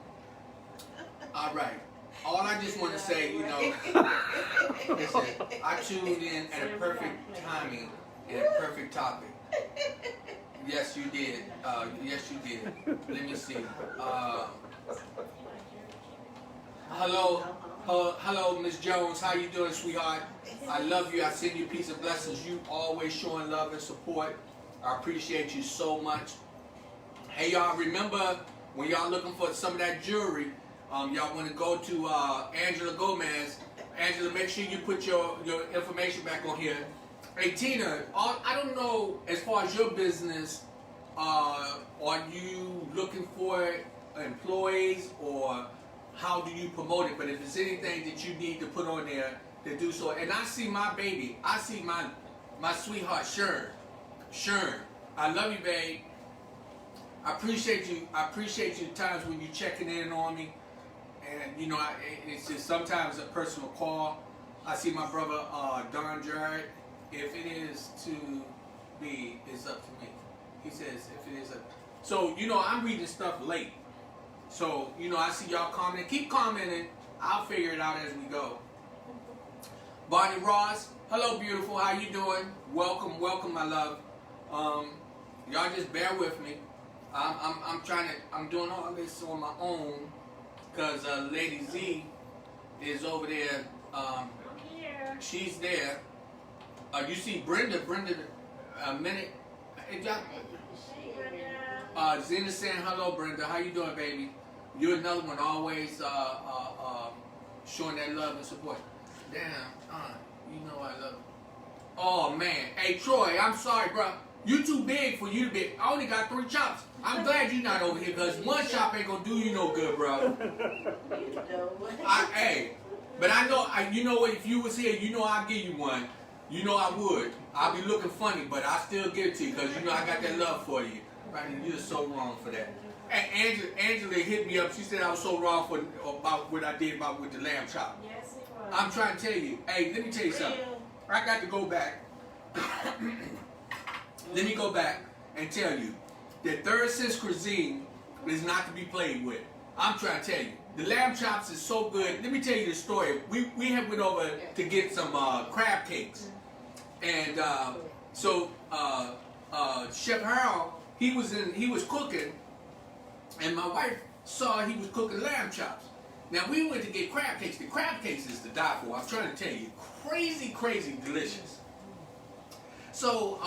All right. All I just want to say, you know, is that I tuned in at a perfect timing and a perfect topic. Yes, you did. Yes, you did. Let me see. Hello, Miss Jones. How you doing, sweetheart? I love you. I send you peace and blessings. You always showing love and support. I appreciate you so much. Hey, y'all, remember when y'all looking for some of that jewelry, y'all want to go to Angela Gomez. Angela, make sure you put your information back on here. Hey, Tina, I don't know, as far as your business, are you looking for employees, or how do you promote it? But if there's anything that you need to put on there, to do so. And I see my baby. I see my sweetheart, Shern. I love you, babe. I appreciate you. I appreciate you times when you checking in on me. And, you know, it's just sometimes a personal call. I see my brother, Don Jarrett. If it is to be, it's up to me. He says, if it is up. So, you know, I'm reading stuff late. So, you know, I see y'all commenting. Keep commenting. I'll figure it out as we go. Bonnie Ross, hello, beautiful. How you doing? Welcome, my love. Y'all just bear with me. I'm doing all this on my own because Lady Z is over there. I'm here. She's there. You see Brenda, a minute. Hey, Zena saying hello, Brenda. How you doing, baby? You're another one always showing that love and support. Damn, you know I love you. Oh man, hey Troy, I'm sorry, bro. You too big for you to be. I only got 3 chops. I'm glad you're not over here because 1 chop ain't gonna do you no good, bro. You know what? Hey, but I know, you know what? If you was here, you know I'd give you one. You know I would. I'll be looking funny, but I still give it to you because you know I got that love for you. Right? You're so wrong for that. And Angela hit me up. She said I was so wrong about what I did with the lamb chop. Yes, it was. I'm trying to tell you. Hey, let me tell you something. I got to go back. Let me go back and tell you that Third Sense cuisine is not to be played with. I'm trying to tell you. The lamb chops is so good. Let me tell you the story. We have went over to get some crab cakes. And so Chef Harold, he was cooking, and my wife saw he was cooking lamb chops. Now we went to get crab cakes. The crab cakes is to die for. I'm trying to tell you, crazy, crazy delicious. So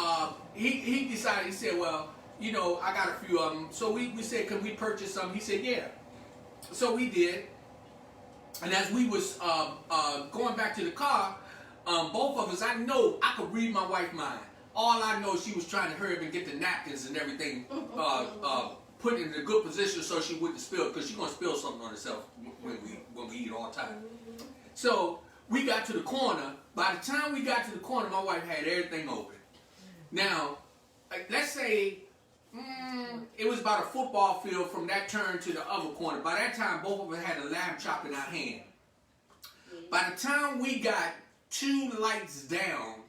he decided. He said, "Well, you know, I got a few of them." So we said, "Can we purchase some?" He said, "Yeah." So we did. And as we was going back to the car, both of us, I know I could read my wife's mind. All I know, she was trying to hurry up and get the napkins and everything put in a good position so she wouldn't spill, because she's gonna spill something on herself when we eat all the time. So we got to the corner. By the time we got to the corner, my wife had everything open. Now, let's say it was about a football field from that turn to the other corner. By that time, both of us had a lamb chop in our hand. By the time we got 2 lights down,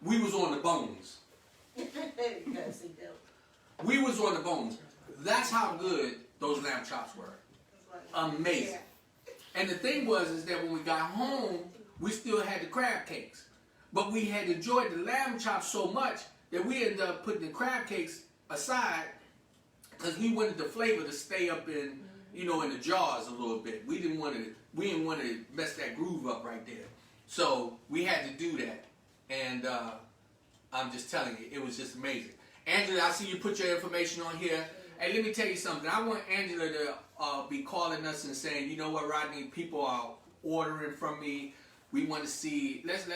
we was on the bones. We was on the bones. That's how good those lamb chops were. Amazing. And the thing was is that when we got home, we still had the crab cakes. But we had enjoyed the lamb chops so much that we ended up putting the crab cakes aside because we wanted the flavor to stay up in, you know, in the jars a little bit. We didn't want to mess that groove up right there. So we had to do that. And I'm just telling you, it was just amazing. Angela, I see you put your information on here. Hey, let me tell you something. I want Angela to be calling us and saying, you know what, Rodney, people are ordering from me. We want to see. Let's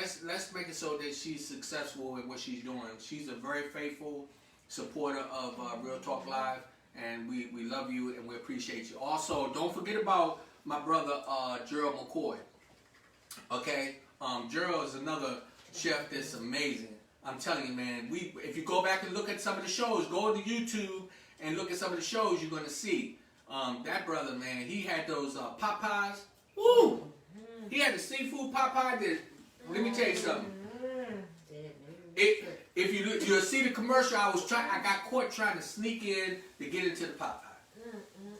make it so that she's successful in what she's doing. She's a very faithful supporter of Real Talk Live, and we love you and we appreciate you. Also, don't forget about my brother Gerald McCoy. Okay, Gerald is another chef that's amazing. I'm telling you, man. If you go back and look at some of the shows, go to YouTube and look at some of the shows, you're gonna see that brother, man. He had those Popeyes. Woo! He had the seafood Popeye. Let me tell you something. If you'll see the commercial, I got caught trying to sneak in to get into the Popeye.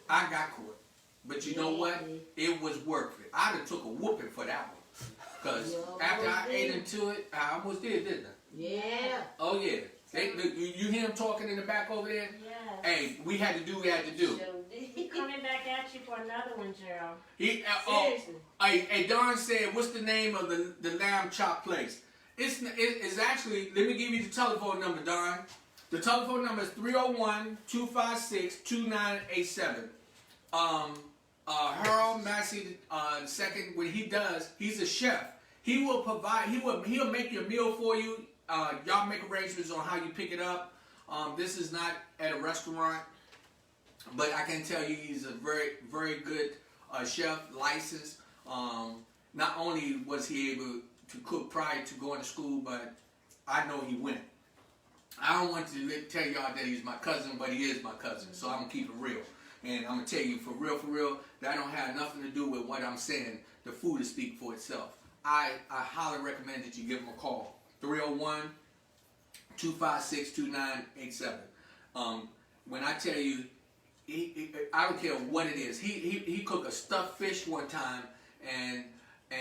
I got caught, but you know what? It was worth it. I'd have took a whooping for that one, because after I ate into it, I almost did, didn't I? Yeah. Oh yeah. You hear him talking in the back over there? Yes. Hey, we had to do what we had to do. He's coming back at you for another one, Gerald. Seriously. Hey, Don said, what's the name of the lamb chop place? It's actually, let me give you the telephone number, Don. The telephone number is 301-256-2987. Harold Massey II, when he does, he's a chef. He will provide, he'll make your meal for you. Y'all make arrangements on how you pick it up. This is not at a restaurant, but I can tell you he's a very, very good chef, licensed. Not only was he able to cook prior to going to school, but I know he went. I don't want to tell y'all that he's my cousin, but he is my cousin, so I'm going to keep it real. And I'm going to tell you, for real, that don't have nothing to do with what I'm saying. The food will speak for itself. I highly recommend that you give him a call. 301-256-2987. When I tell you, I don't care what it is. He cooked a stuffed fish one time, and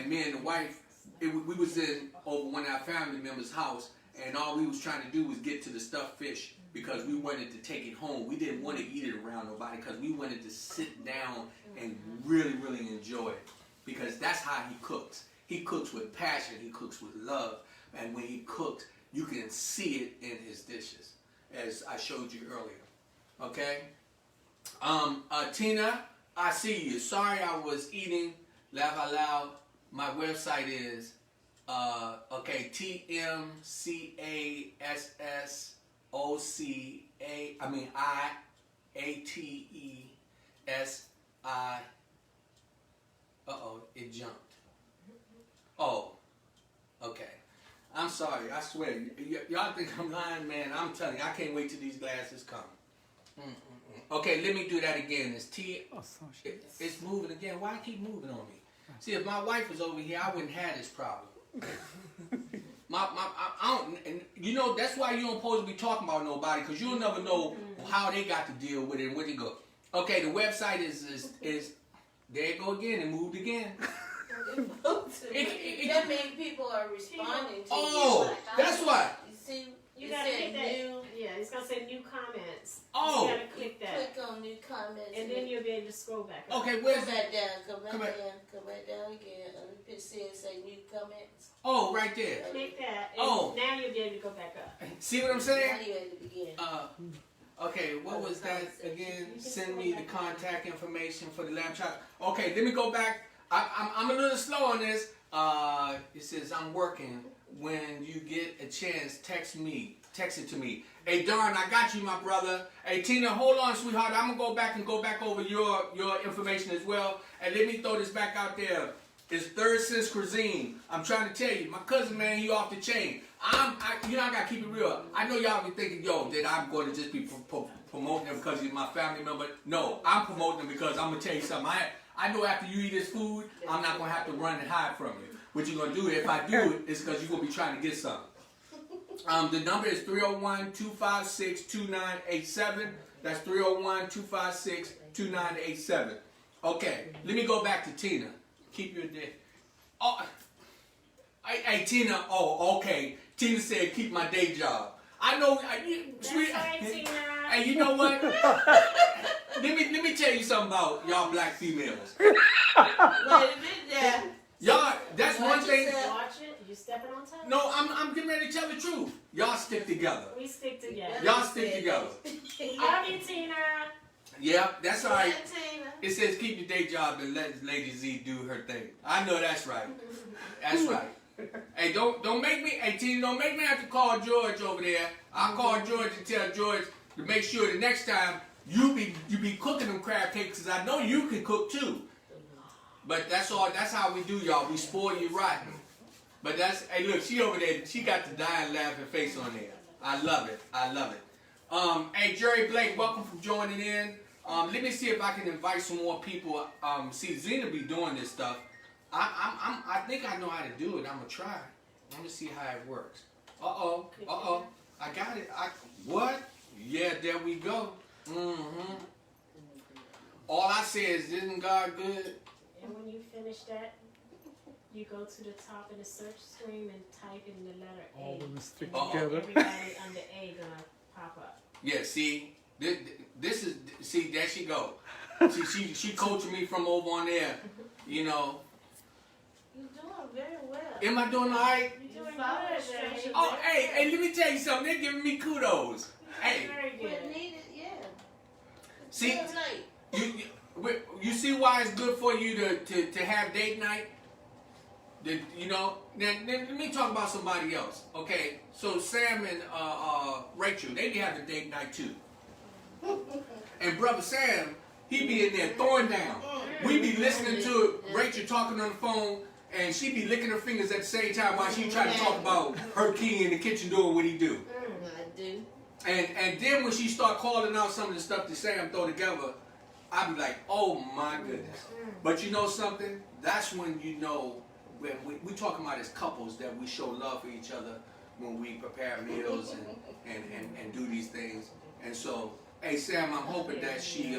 me and the wife, we was in over one of our family members' house, and all we was trying to do was get to the stuffed fish because we wanted to take it home. We didn't want to eat it around nobody because we wanted to sit down and really, really enjoy it, because that's how he cooks. He cooks with passion. He cooks with love. And when he cooks, you can see it in his dishes, as I showed you earlier. Okay? Tina, I see you. Sorry I was eating. Laugh out loud. My website is, TMCASSON IATESI. It jumped. Oh, okay. I'm sorry. I swear. Y'all think I'm lying, man? I'm telling you, I can't wait till these glasses come. Okay, let me do that again. It's it's moving again. Why I keep moving on me? See, if my wife was over here, I wouldn't have this problem. I don't, and you know that's why you don't supposed to be talking about nobody, because you'll never know how they got to deal with it and where they go. Okay, the website is there you go again. It moved again. That means people are responding to Oh, you. that's why. You see, You it gotta said hit that. new. Yeah, it's gonna say new comments. Oh. You gotta click that. Click on new comments. And then you'll be able to scroll back up. Okay, Come where's back down. Come back Come back. down. Come back down again. It says say new comments. Oh, right there. Click that, and Oh. now you'll be able to go back up. See what I'm Now saying? you at the beginning. Okay, what was that again? Send me the contact information for the laptop. Okay, let me go back. I'm a little slow on this. It says I'm working. When you get a chance, text it to me. Hey Don, I got you, my brother. Hey Tina, hold on, sweetheart. I'm gonna go back over your information as well. And let me throw this back out there. It's Third Sense Cuisine. I'm trying to tell you, my cousin, man, he off the chain. I gotta keep it real. I know y'all be thinking, yo, that I'm going to just be promoting him because he's my family member. No, I'm promoting him because I'm gonna tell you something. I know after you eat this food, I'm not gonna have to run and hide from you. What you gonna do if I do it is because you're gonna be trying to get something. The number is 301-256-2987. That's 301-256-2987. Okay, let me go back to Tina. Keep your day. Oh, hey Tina. Oh, okay. Tina said keep my day job. I know. That's Sweet. right, Tina. Hey, you know what? let me tell you something about y'all black females. Wait a minute there. Y'all, that's one thing. Watch it. You stepping on top? No, I'm getting ready to tell the truth. Y'all stick together. We stick together. Y'all stick together. Love you, Tina. Yeah, that's all right. Tina. It says keep your day job and let Lady Z do her thing. I know that's right. That's right. Hey, don't make me. Hey, Tina, don't make me have to call George over there. I'll call George and tell George to make sure the next time you be cooking them crab cakes, because I know you can cook too. But that's all. That's how we do, y'all. We spoil you rotten. But that's. Hey, look, she over there. She got the dying laughing face on there. I love it. I love it. Hey, Jerry Blake, welcome for joining in. Let me see if I can invite some more people. See, Zena be doing this stuff. I think I know how to do it. I'm gonna try. I'm gonna see how it works. I got it. What? Yeah, there we go. All I say is, isn't God good? And when you finish that, you go to the top of the search screen and type in the letter A. All of them stick and then together. everybody under A gonna pop up. Yeah. See, this is. See, there she go. She coaching me from over on there. You know. You're doing very well. Am I doing all right? You're doing Follow good, instructions. Jay. Oh, hey, let me tell you something. They're giving me kudos. Hey, Very When good. needed, yeah. see, Too late. you see why it's good for you to have date night? You know, now let me talk about somebody else. Okay, so Sam and Rachel, they be having date night too. And brother Sam, he be in there throwing down. We be listening to Rachel talking on the phone, and she be licking her fingers at the same time while she trying to talk about her king in the kitchen doing what he do. I do. And then when she start calling out some of the stuff that Sam throw together, I be like, oh my goodness. But you know something? That's when you know, when we talking about as couples, that we show love for each other when we prepare meals and do these things. And so, hey Sam, I'm hoping that she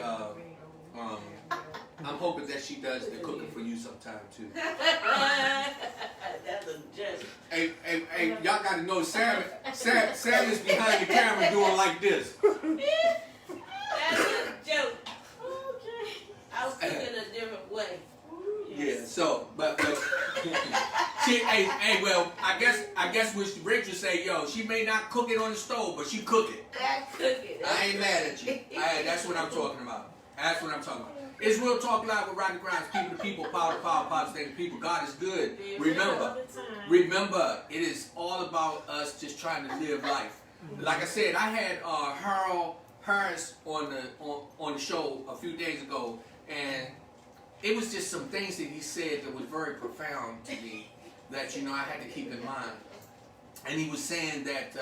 does the cooking for you sometime too. That's a joke. Hey, y'all gotta know Sam is behind the camera doing like this. That's a joke. Okay. I was thinking a different way. Yeah, so but she well I guess what Rachel say, yo, she may not cook it on the stove, but she cook it. I cook it. I ain't mad at you. That's what I'm talking about. That's what I'm talking about. It's Real Talk Live with Rodney Grimes, people to people, power to power, positive to people. God is good. All Remember, the time. remember, it is all about us just trying to live life. Like I said, I had Harold Harris on the show a few days ago, and it was just some things that he said that was very profound to me that I had to keep in mind. And he was saying that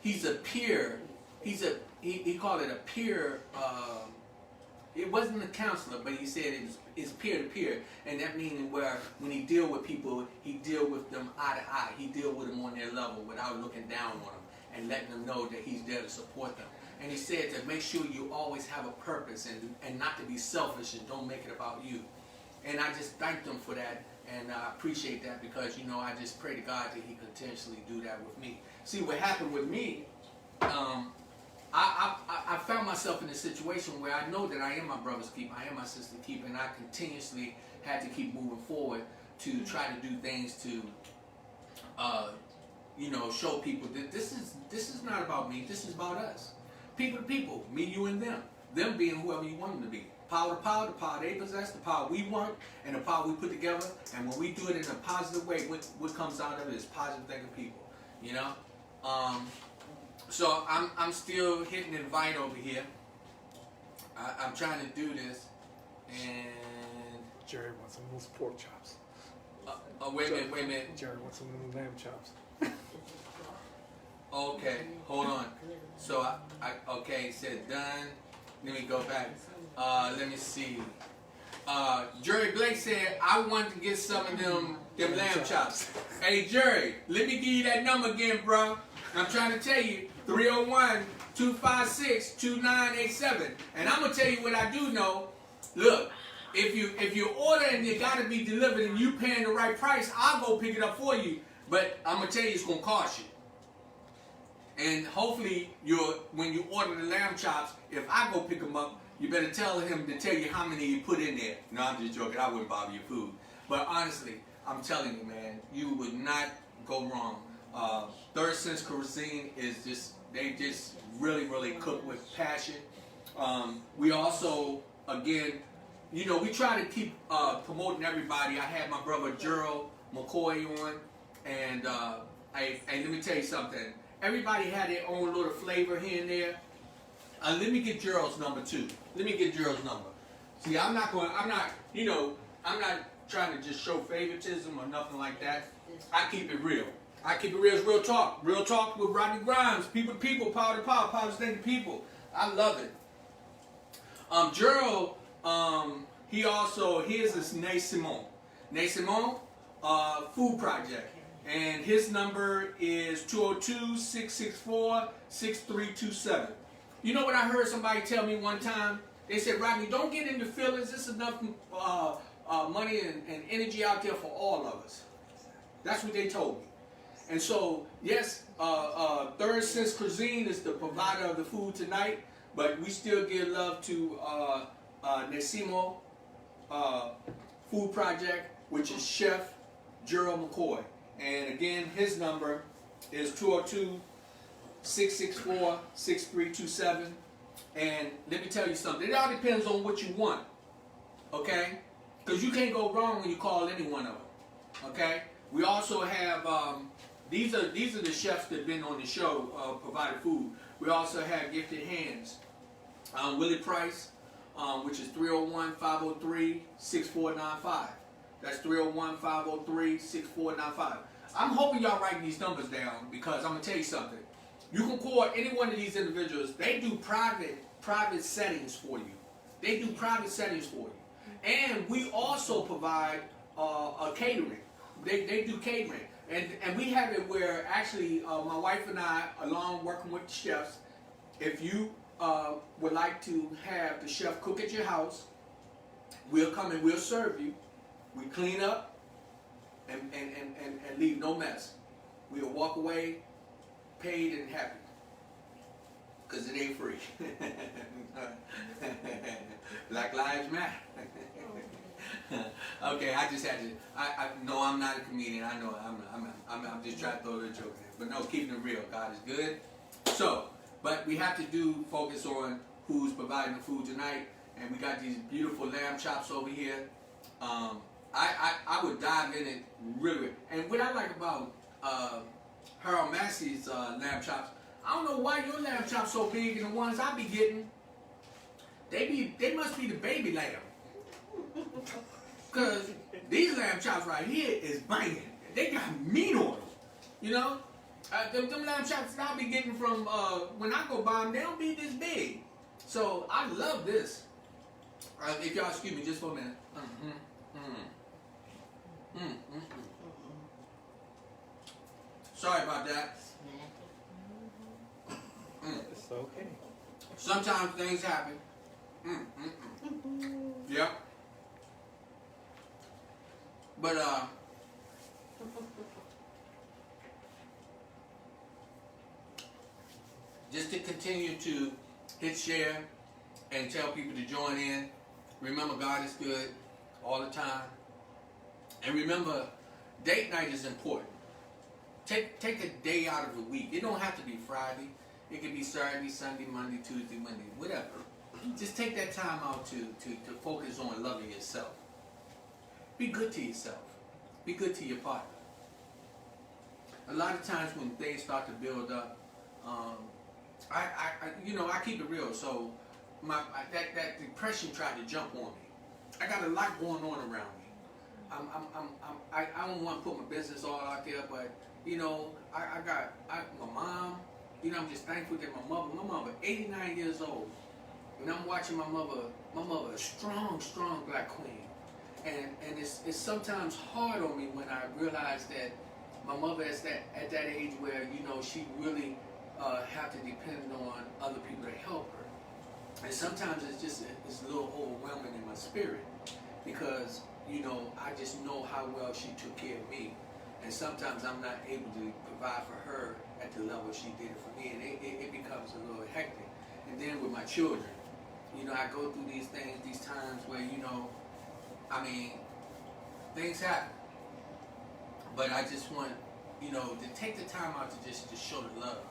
he's a peer. He called it a peer. It wasn't a counselor, but he said it's peer to peer, and that meaning where when he deal with people, he deal with them eye to eye. He deal with them on their level without looking down on them and letting them know that he's there to support them. And he said to make sure you always have a purpose and not to be selfish and don't make it about you. And I just thanked him for that, and I appreciate that because I just pray to God that he continuously do that with me. See, what happened with me, I found myself in a situation where I know that I am my brother's keeper, I am my sister's keeper, and I continuously had to keep moving forward to try to do things to, show people that this is not about me. This is about us, people to people, me, you, and them. Them being whoever you want them to be. Power to power, the power they possess, the power we want, and the power we put together. And when we do it in a positive way, what comes out of it is positive thinking people. So I'm still hitting invite over here. I'm trying to do this, and Jerry wants some loose pork chops. wait a minute. Jerry wants some lamb chops. Okay, hold on. So okay, it said done. Let me go back. Let me see. Jerry Blake said I wanted to get some of them lamb chops. Hey Jerry, let me give you that number again, bro. I'm trying to tell you, 301-256-2987. And I'm gonna tell you what I do know. Look, if you order and it gotta be delivered and you paying the right price, I'll go pick it up for you. But I'm gonna tell you it's gonna cost you. And hopefully when you order the lamb chops, if I go pick them up, you better tell him to tell you how many you put in there. No, I'm just joking. I wouldn't bother your food. But honestly, I'm telling you, man, you would not go wrong. Third Sense Cuisine is they just really, really cook with passion. We also, again, we try to keep promoting everybody. I had my brother Gerald McCoy on, and let me tell you something. Everybody had their own little flavor here and there. Let me get Gerald's number too. Let me get Gerald's number. See, I'm not trying to just show favoritism or nothing like that. I keep it real. I keep it real. It's real talk. Real talk with Rodney Grimes. People to people, power to power, power to thinking people. I love it. Gerald, here's this Nate Simone. Nate Simone, Food Project. And his number is 202-664-6327. You know what I heard somebody tell me one time? They said, Rodney, don't get into feelings. There's enough money and energy out there for all of us. That's what they told me. And so, yes, Third Sense Cuisine is the provider of the food tonight, but we still give love to Nesimo Food Project, which is Chef Gerald McCoy. And again, his number is 202-664-6327. And let me tell you something. It all depends on what you want, okay? Because you can't go wrong when you call any one of them, okay? We also have, these are the chefs that have been on the show, provided food. We also have Gifted Hands. Willie Price, which is 301-503-6495. That's 301-503-6495. I'm hoping y'all writing these numbers down because I'm going to tell you something. You can call any one of these individuals. They do private settings for you. They do private settings for you. And we also provide a catering. They do catering. And we have it where actually my wife and I, along working with the chefs, if you would like to have the chef cook at your house, we'll come and we'll serve you. We clean up and leave no mess. We'll walk away paid and happy. Because it ain't free. Black Lives Matter. Okay, I just had to. No, I'm not a comedian. I know. I'm just trying to throw a joke in there. But no, keeping it real. God is good. So, but we have to focus on who's providing the food tonight. And we got these beautiful lamb chops over here. I would dive in it really. And what I like about Harold Massey's lamb chops, I don't know why your lamb chop's so big and the ones I be getting, they must be the baby lamb. Cause these lamb chops right here is banging. They got meat on them, you know. Them lamb chops that I be getting from when I go buy them, they don't be this big. So I love this. If y'all excuse me just for a minute. Sorry about that. It's okay. Sometimes things happen. Yep. But just to continue to hit share and tell people to join in. Remember, God is good all the time. And remember, date night is important. Take a day out of the week. It don't have to be Friday. It can be Saturday, Sunday, Monday, Tuesday, Monday, whatever. Just take that time out to focus on loving yourself. Be good to yourself. Be good to your partner. A lot of times when things start to build up, I keep it real. So that depression tried to jump on me. I got a lot going on around me. I don't want to put my business all out there, but I got my mom. I'm just thankful that my mother, 89 years old, and I'm watching my mother, a strong black queen. And it's sometimes hard on me when I realize that my mother is at that age where, she really have to depend on other people to help her. And sometimes it's a little overwhelming in my spirit because, I just know how well she took care of me. And sometimes I'm not able to provide for her at the level she did for me. And it becomes a little hectic. And then with my children, I go through these things, these times where, things happen. But I just want, to take the time out to just show the love.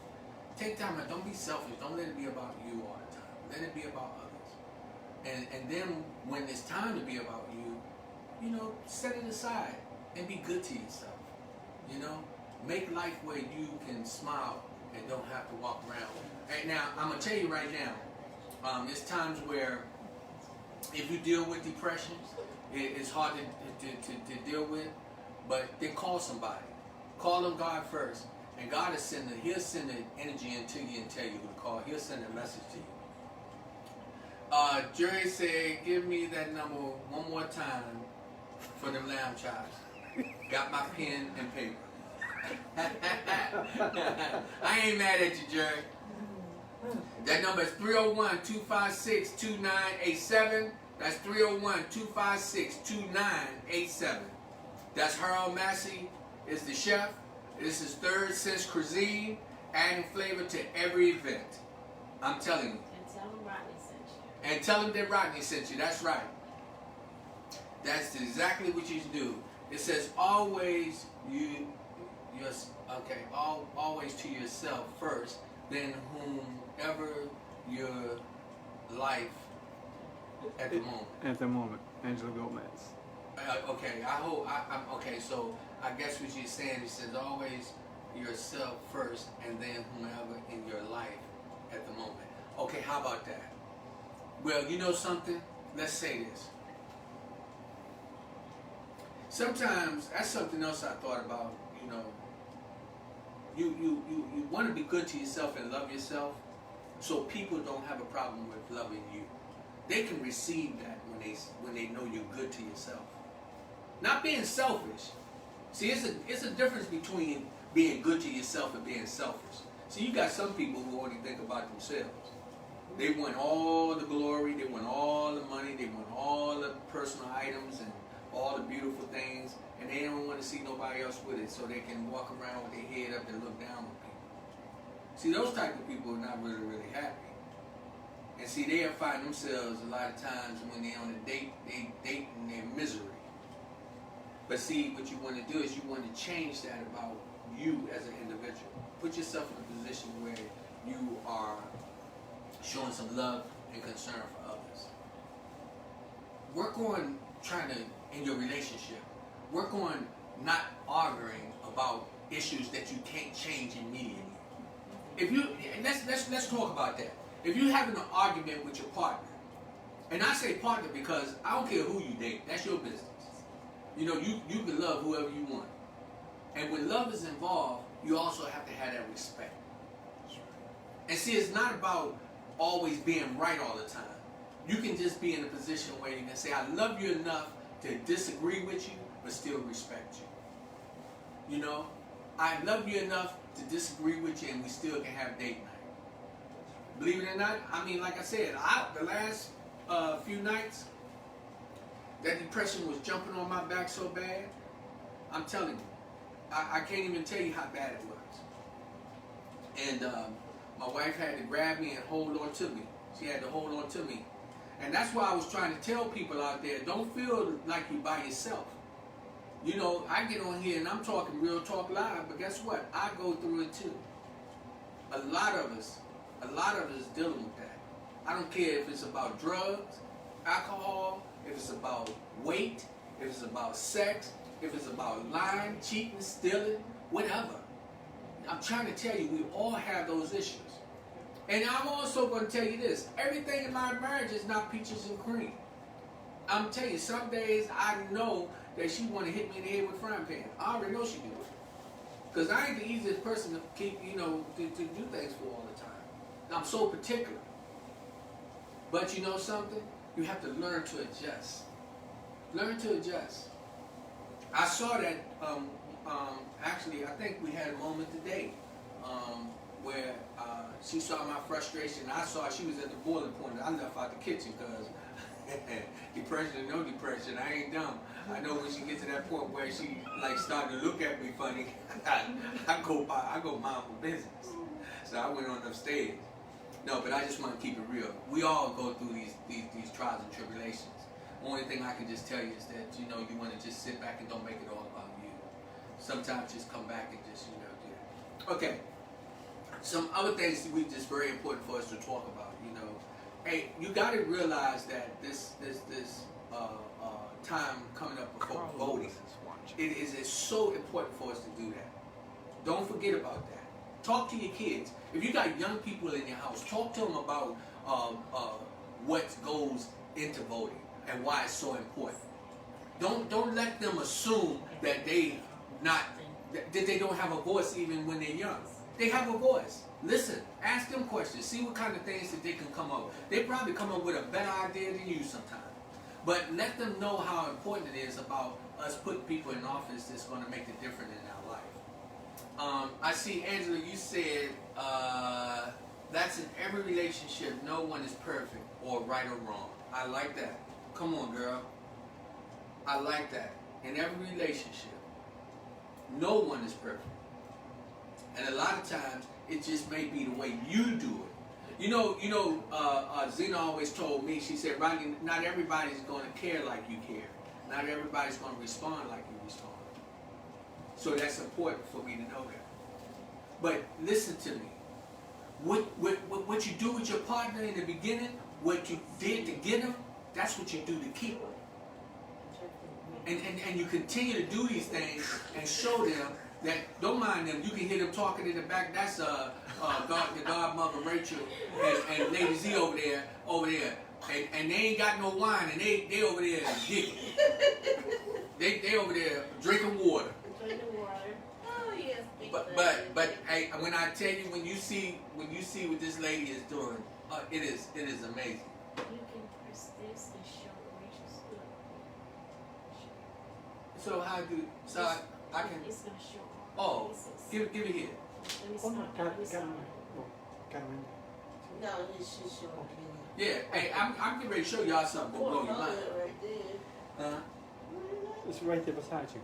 Take time out. Don't be selfish. Don't let it be about you all the time. Let it be about others. And then when it's time to be about you, set it aside and be good to yourself. Make life where you can smile and don't have to walk around. Right now, I'm going to tell you right now, there's times where if you deal with depression, it's hard to deal with, but then call somebody. Call on God first. And God is he'll send the energy into you and tell you who to call. He'll send a message to you. Jerry said, give me that number one more time for them lamb chops. Got my pen and paper. I ain't mad at you, Jerry. That number is 301-256-2987. That's 301-256-2987. That's Harold Massey is the chef. This is Third Sense Cuisine, adding flavor to every event. I'm telling you. And tell them Rodney sent you. And tell them that Rodney sent you. That's right. That's exactly what you should do. It says always always to yourself first, then whomever your life at the moment. At the moment, Angela Gomez. Okay, so I guess what you're saying, it says always yourself first and then whomever in your life at the moment. Okay, how about that? Well, you know something? Let's say this. Sometimes, that's something else I thought about, you want to be good to yourself and love yourself so people don't have a problem with loving you. They can receive that when they know you're good to yourself. Not being selfish. See, it's a difference between being good to yourself and being selfish. See, you got some people who only think about themselves. They want all the glory, they want all the money, they want all the personal items and all the beautiful things, and they don't want to see nobody else with it so they can walk around with their head up and look down on people. See, those type of people are not really, really happy. And see, they'll find themselves a lot of times when they're on a date, they date in their misery. But see, what you want to do is you want to change that about you as an individual. Put yourself in a position where you are showing some love and concern for others. Work on trying to, in your relationship, work on not arguing about issues that you can't change immediately. if you let's talk about that. If you're having an argument with your partner, and I say partner because I don't care who you date, that's your business. You know, you can love whoever you want. And when love is involved, you also have to have that respect. And see, it's not about always being right all the time. You can just be in a position where you can say, I love you enough to disagree with you, but still respect you. You know, I love you enough to disagree with you, and we still can have date night. Believe it or not, I mean, like I said, the last few nights, that depression was jumping on my back so bad. I'm telling you, I can't even tell you how bad it was. And my wife had to grab me and hold on to me. She had to hold on to me. And that's why I was trying to tell people out there, don't feel like you're by yourself. You know, I get on here and I'm talking real talk live, but guess what? I go through it too. A lot of us dealing with that. I don't care if it's about drugs, alcohol, if it's about weight, if it's about sex, if it's about lying, cheating, stealing, whatever. I'm trying to tell you, we all have those issues. And I'm also going to tell you this. Everything in my marriage is not peaches and cream. I'm telling you, some days I know that she want to hit me in the head with a frying pan. I already know she do it. Because I ain't the easiest person to keep, to do things for all the time. I'm so particular. But you know something? You have to learn to adjust. Learn to adjust. I saw that, actually, I think we had a moment today where she saw my frustration. I saw she was at the boiling point. I left out the kitchen because depression or no depression, I ain't dumb. I know when she gets to that point where she started to look at me funny, I go mind my business. So I went on upstairs. No, but I just want to keep it real. We all go through these trials and tribulations. Only thing I can just tell you is that, you want to just sit back and don't make it all about you. Sometimes just come back and just, do that. Okay. Some other things we just very important for us to talk about, Hey, you got to realize that this time coming up before voting, it is so important for us to do that. Don't forget about that. Talk to your kids. If you got young people in your house, talk to them about what goes into voting and why it's so important. Don't let them assume that they don't have a voice even when they're young. They have a voice. Listen, ask them questions. See what kind of things that they can come up with. They probably come up with a better idea than you sometimes. But let them know how important it is about us putting people in office that's going to make a difference in our life. I see, Angela, you said that's in every relationship. No one is perfect or right or wrong. I like that. Come on, girl. I like that. In every relationship, no one is perfect. And a lot of times, it just may be the way you do it. Zena always told me, she said, Rodney, not everybody's going to care like you care. Not everybody's going to respond like you respond. So that's important for me to know that. But listen to me. What you do with your partner in the beginning, what you did to get him, that's what you do to keep him. And you continue to do these things and show them that, don't mind them. You can hear them talking in the back. That's the godmother Rachel and Lady Z over there. And they ain't got no wine, and they over there giggling. They over there drinking water. Oh yes. But hey, when I tell you, when you see what this lady is doing, it is amazing. You can press this and show Rachel's look. So I can. It's gonna show. Oh, give it here. Let me Oh, no, stop. Let me stop. No, it's just showing me. Yeah, hey, I'm getting ready to show y'all something gonna blow your mind. Right there. Huh? It's right there beside you.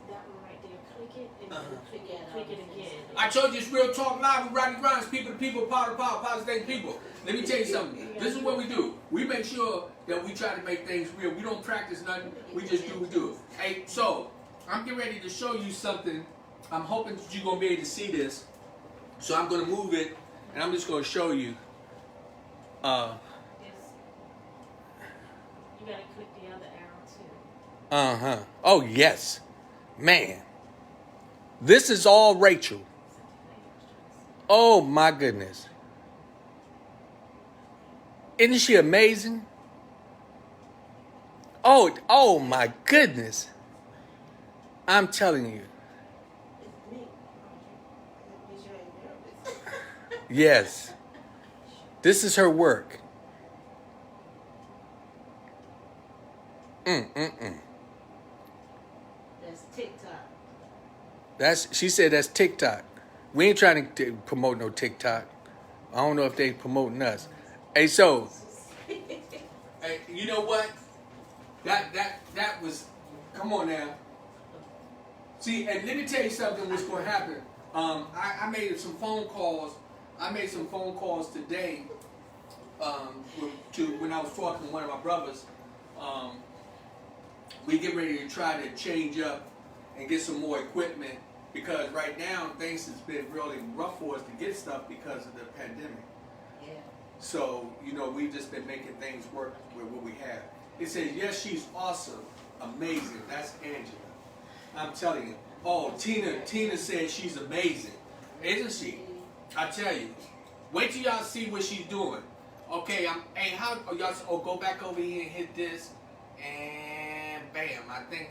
That one right there. Click it and Click click it again. I told you it's Real Talk Live with Rodney Grimes, people to people, power to power, positive people. Let me tell you something. This is what we do. We make sure that we try to make things real. We don't practice nothing. We just do what we do. Hey, so I'm getting ready to show you something. I'm hoping that you're gonna be able to see this. So I'm gonna move it, and I'm just gonna show you. You gotta click the other arrow too. Oh yes, man. This is all Rachel. Oh my goodness. Isn't she amazing? Oh my goodness. I'm telling you. It's me. Because you ain't nervous. Yes. This is her work. That's TikTok. She said that's TikTok. We ain't trying to promote no TikTok. I don't know if they promoting us. Hey, so hey, you know what? That was, come on now. See, and let me tell you something what's gonna happen. I made some phone calls. I made some phone calls today to when I was talking to one of my brothers. We get ready to try to change up and get some more equipment because right now things has been really rough for us to get stuff because of the pandemic. Yeah. So, you know, we've just been making things work with what we have. It says, yes, she's awesome, amazing. That's Angela. I'm telling you. Oh, Tina said she's amazing. Isn't she? I tell you. Wait till y'all see what she's doing. Okay, hey, how, y'all, go back over here and hit this. And bam, I think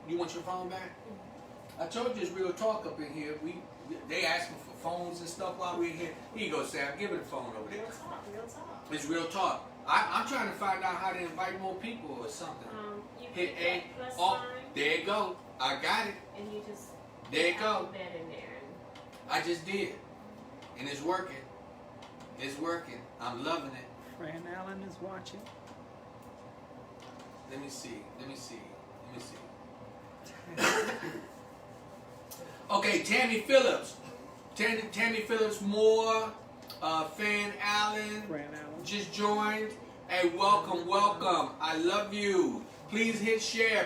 you want your phone back? I told you it's real talk up in here. They ask me for phones and stuff while we're here. Here you go, Sam. Give her the phone over there. Real talk, real talk. It's real talk. I'm trying to find out how to invite more people or something. You Hit hit A. that plus Oh, sign, there you go. I got it. and you just There you go. put that in there. I just did. And it's working. It's working. I'm loving it. Fran Allen is watching. Let me see. Okay, Tammy Phillips. Tammy Phillips Moore, Fan Allen, Fran Allen. just joined. Hey, welcome. I love you. Please hit share.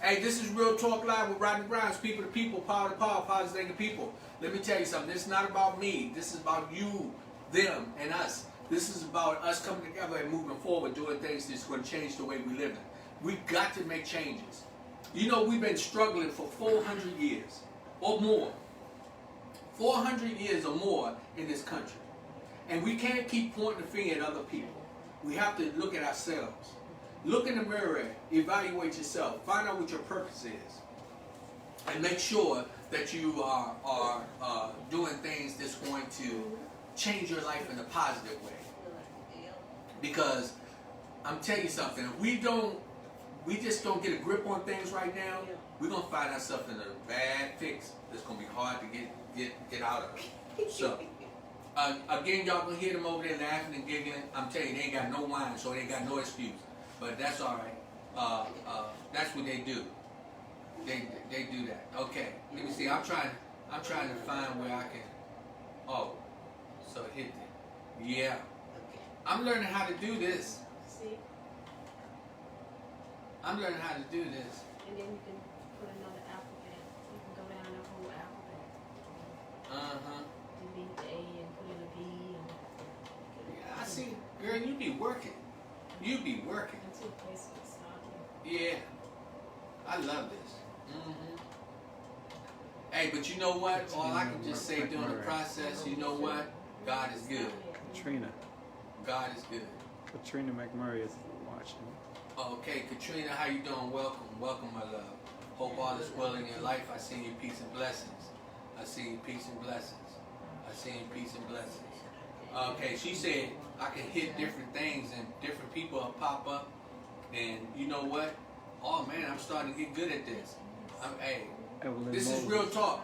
Hey, this is Real Talk Live with Rodney Grimes. People to people, power to power, power to thinking people. Let me tell you something. This is not about me. This is about you, them, and us. This is about us coming together and moving forward, doing things that's going to change the way we live. We've got to make changes. You know, we've been struggling for 400 years or more. 400 years or more in this country. And we can't keep pointing the finger at other people. We have to look at ourselves. Look in the mirror, evaluate yourself, find out what your purpose is, and make sure that you are doing things that's going to change your life in a positive way. Because I'm telling you something, if we just don't get a grip on things right now, we're gonna find ourselves in a bad fix that's gonna be hard to get out of. So again, y'all gonna hear them over there laughing and giggling. I'm telling you, they ain't got no wine, so they ain't got no excuse. But that's all right. That's what they do. They do that. Okay. Let me see. I'm trying to find where I can. Oh, so hit it. Yeah. I'm learning how to do this. See? I'm learning how to do this. And then you can put another alphabet. You can go down the whole alphabet. Delete the A and put in a B. Yeah, I see. Girl, you be working. Until placement started. Yeah. I love this. Hey, but you know what? All I can just say during the process, you know what? God is good. Katrina. God is good. Katrina McMurray is watching. Okay, Katrina, how you doing? Welcome, my love. Hope all is well in your life. I see you peace and blessings. Okay, she said I can hit different things and different people will pop up. And you know what? Oh man, I'm starting to get good at this. Evelyn This Moses. is real talk.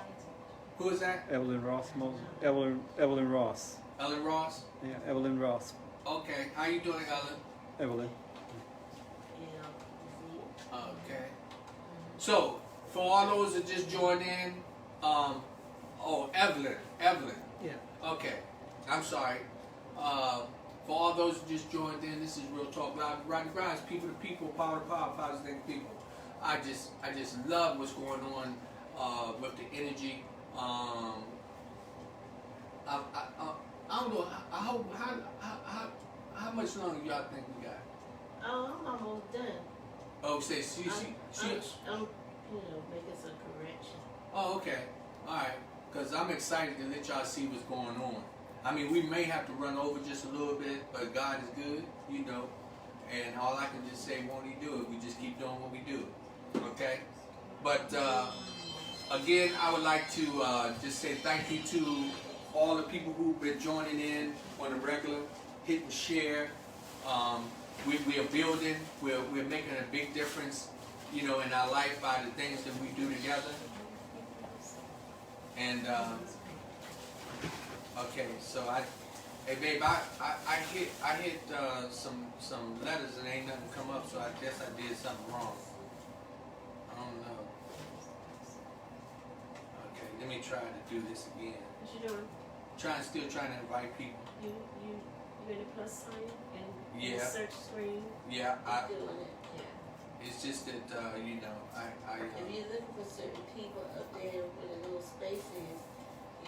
Who is that? Evelyn Ross Moses. Evelyn Ross. Ellen Ross? Yeah, Evelyn Ross. Okay, how you doing, Ellen? Evelyn. Okay. So, for all those that just joined in, Evelyn. Yeah. Okay, I'm sorry. For all those who just joined in, this is Real Talk Live. Rodney Grimes, people to people, power to power, power to thinking people. I just love what's going on with the energy. I don't know. How much longer y'all think we got? Oh, I'm almost done. Oh, say she. I'm making some correction. Oh, okay. All right. because I'm excited to let y'all see what's going on. I mean, we may have to run over just a little bit, but God is good, you know. And all I can just say, won't He do it? We just keep doing what we do, okay? But again, I would like to just say thank you to all the people who've been joining in on the regular, hitting share. We are building. We're making a big difference, you know, in our life by the things that we do together. And okay, so hey babe, I hit some letters and ain't nothing come up, so I guess I did something wrong. I don't know. Okay, let me try to do this again. What you doing? Still trying to invite people. You in the plus sign and Yeah. the search screen? Yeah, Doing it. Yeah. it's just that you know, If you're looking for certain people up there where the little space is,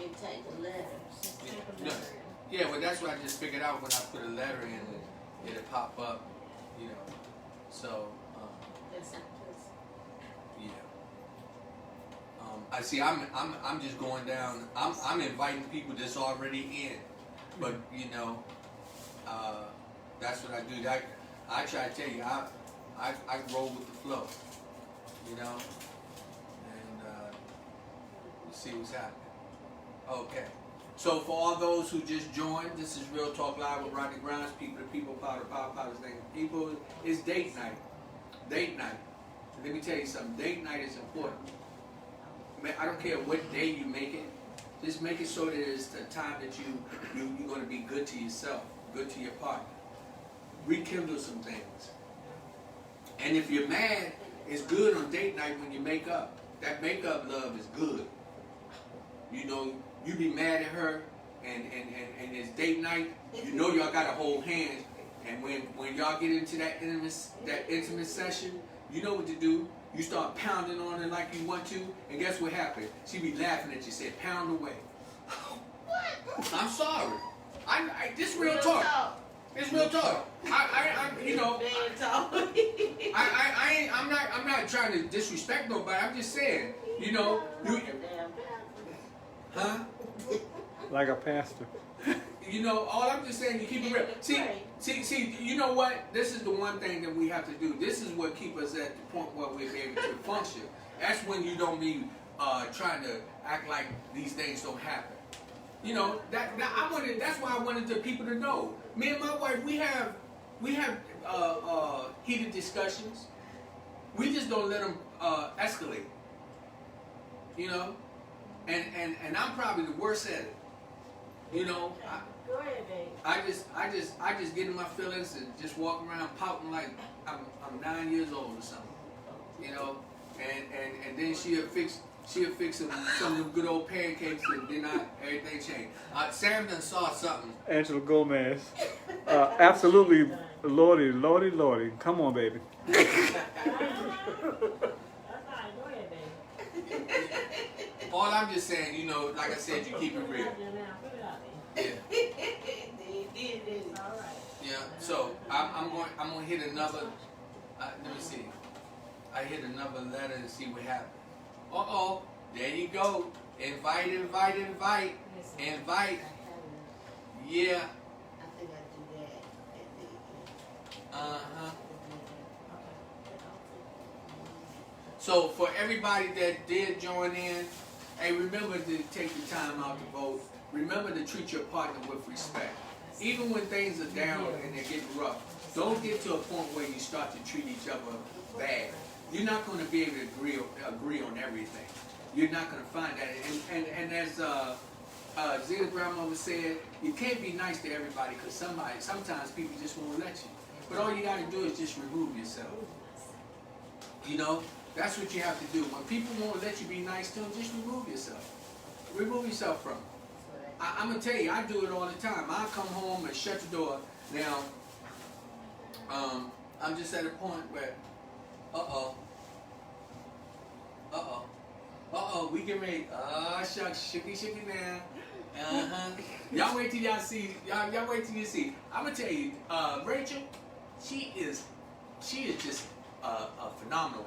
you type the letters. Just Yeah. type a No. letter in. yeah, well that's what I just figured out when I put a letter in, it'll pop up, you know. So That's not plus. yeah. I see. I'm just going down. I'm inviting people that's already in, but you know, that's what I do. I try to tell you, I roll with the flow, you know, and we see what's happening. Okay. So for all those who just joined, this is Real Talk Live with Rodney Grimes. People to people, power to power, power to things. People, it's date night. Date night. Let me tell you something. Date night is important. I don't care what day you make it. Just make it so that it's the time that you're going to be good to yourself, good to your partner. Rekindle some things. And if you're mad, it's good on date night when you make up. That make-up love is good. You know, you be mad at her, and it's date night. You know y'all got to hold hands. And when y'all get into that intimate session, you know what to do. You start pounding on her like you want to, and guess what happened? She be laughing at you, say, pound away. What? I'm sorry. This real talk. It's real talk. You know, I'm not trying to disrespect nobody. I'm just saying, you know, huh? Like a pastor. You know, all I'm just saying, you keep it real. See, you know what? This is the one thing that we have to do. This is what keeps us at the point where we're able to function. That's when you don't be trying to act like these things don't happen. You know, that's why I wanted the people to know. Me and my wife, we have heated discussions. We just don't let them escalate. You know, and I'm probably the worst at it. You know, Go ahead, babe. I just get in my feelings and just walk around pouting like I'm 9 years old or something. You know, and then she'll fix some of them good old pancakes, and then everything changed. Sam done saw something. Angela Gomez. Absolutely, Lordy. Come on, baby. That's fine. Go ahead, babe. All I'm just saying, you know, like I said, you keep it real. Yeah. All right. Yeah. So I'm gonna hit another. Let me see. I hit another letter and see what happens. There you go. Invite. Invite. Yeah. I think I do that at the Uh-huh. So for everybody that did join in, hey, remember to take the time out to vote. Remember to treat your partner with respect. Even when things are down and they're getting rough, don't get to a point where you start to treat each other bad. You're not going to be able to agree on everything. You're not going to find that. And as Zena's grandmother said, you can't be nice to everybody because sometimes people just won't let you. But all you got to do is just remove yourself. You know, that's what you have to do. When people won't let you be nice to them, just remove yourself. Remove yourself from them. I'm going to tell you, I do it all the time. I come home and shut the door. Now, I'm just at a point where, we get ready. Shucks, shooky now. Y'all wait till y'all see. Y'all wait till you see. I'm gonna tell you, Rachel, she is just phenomenal.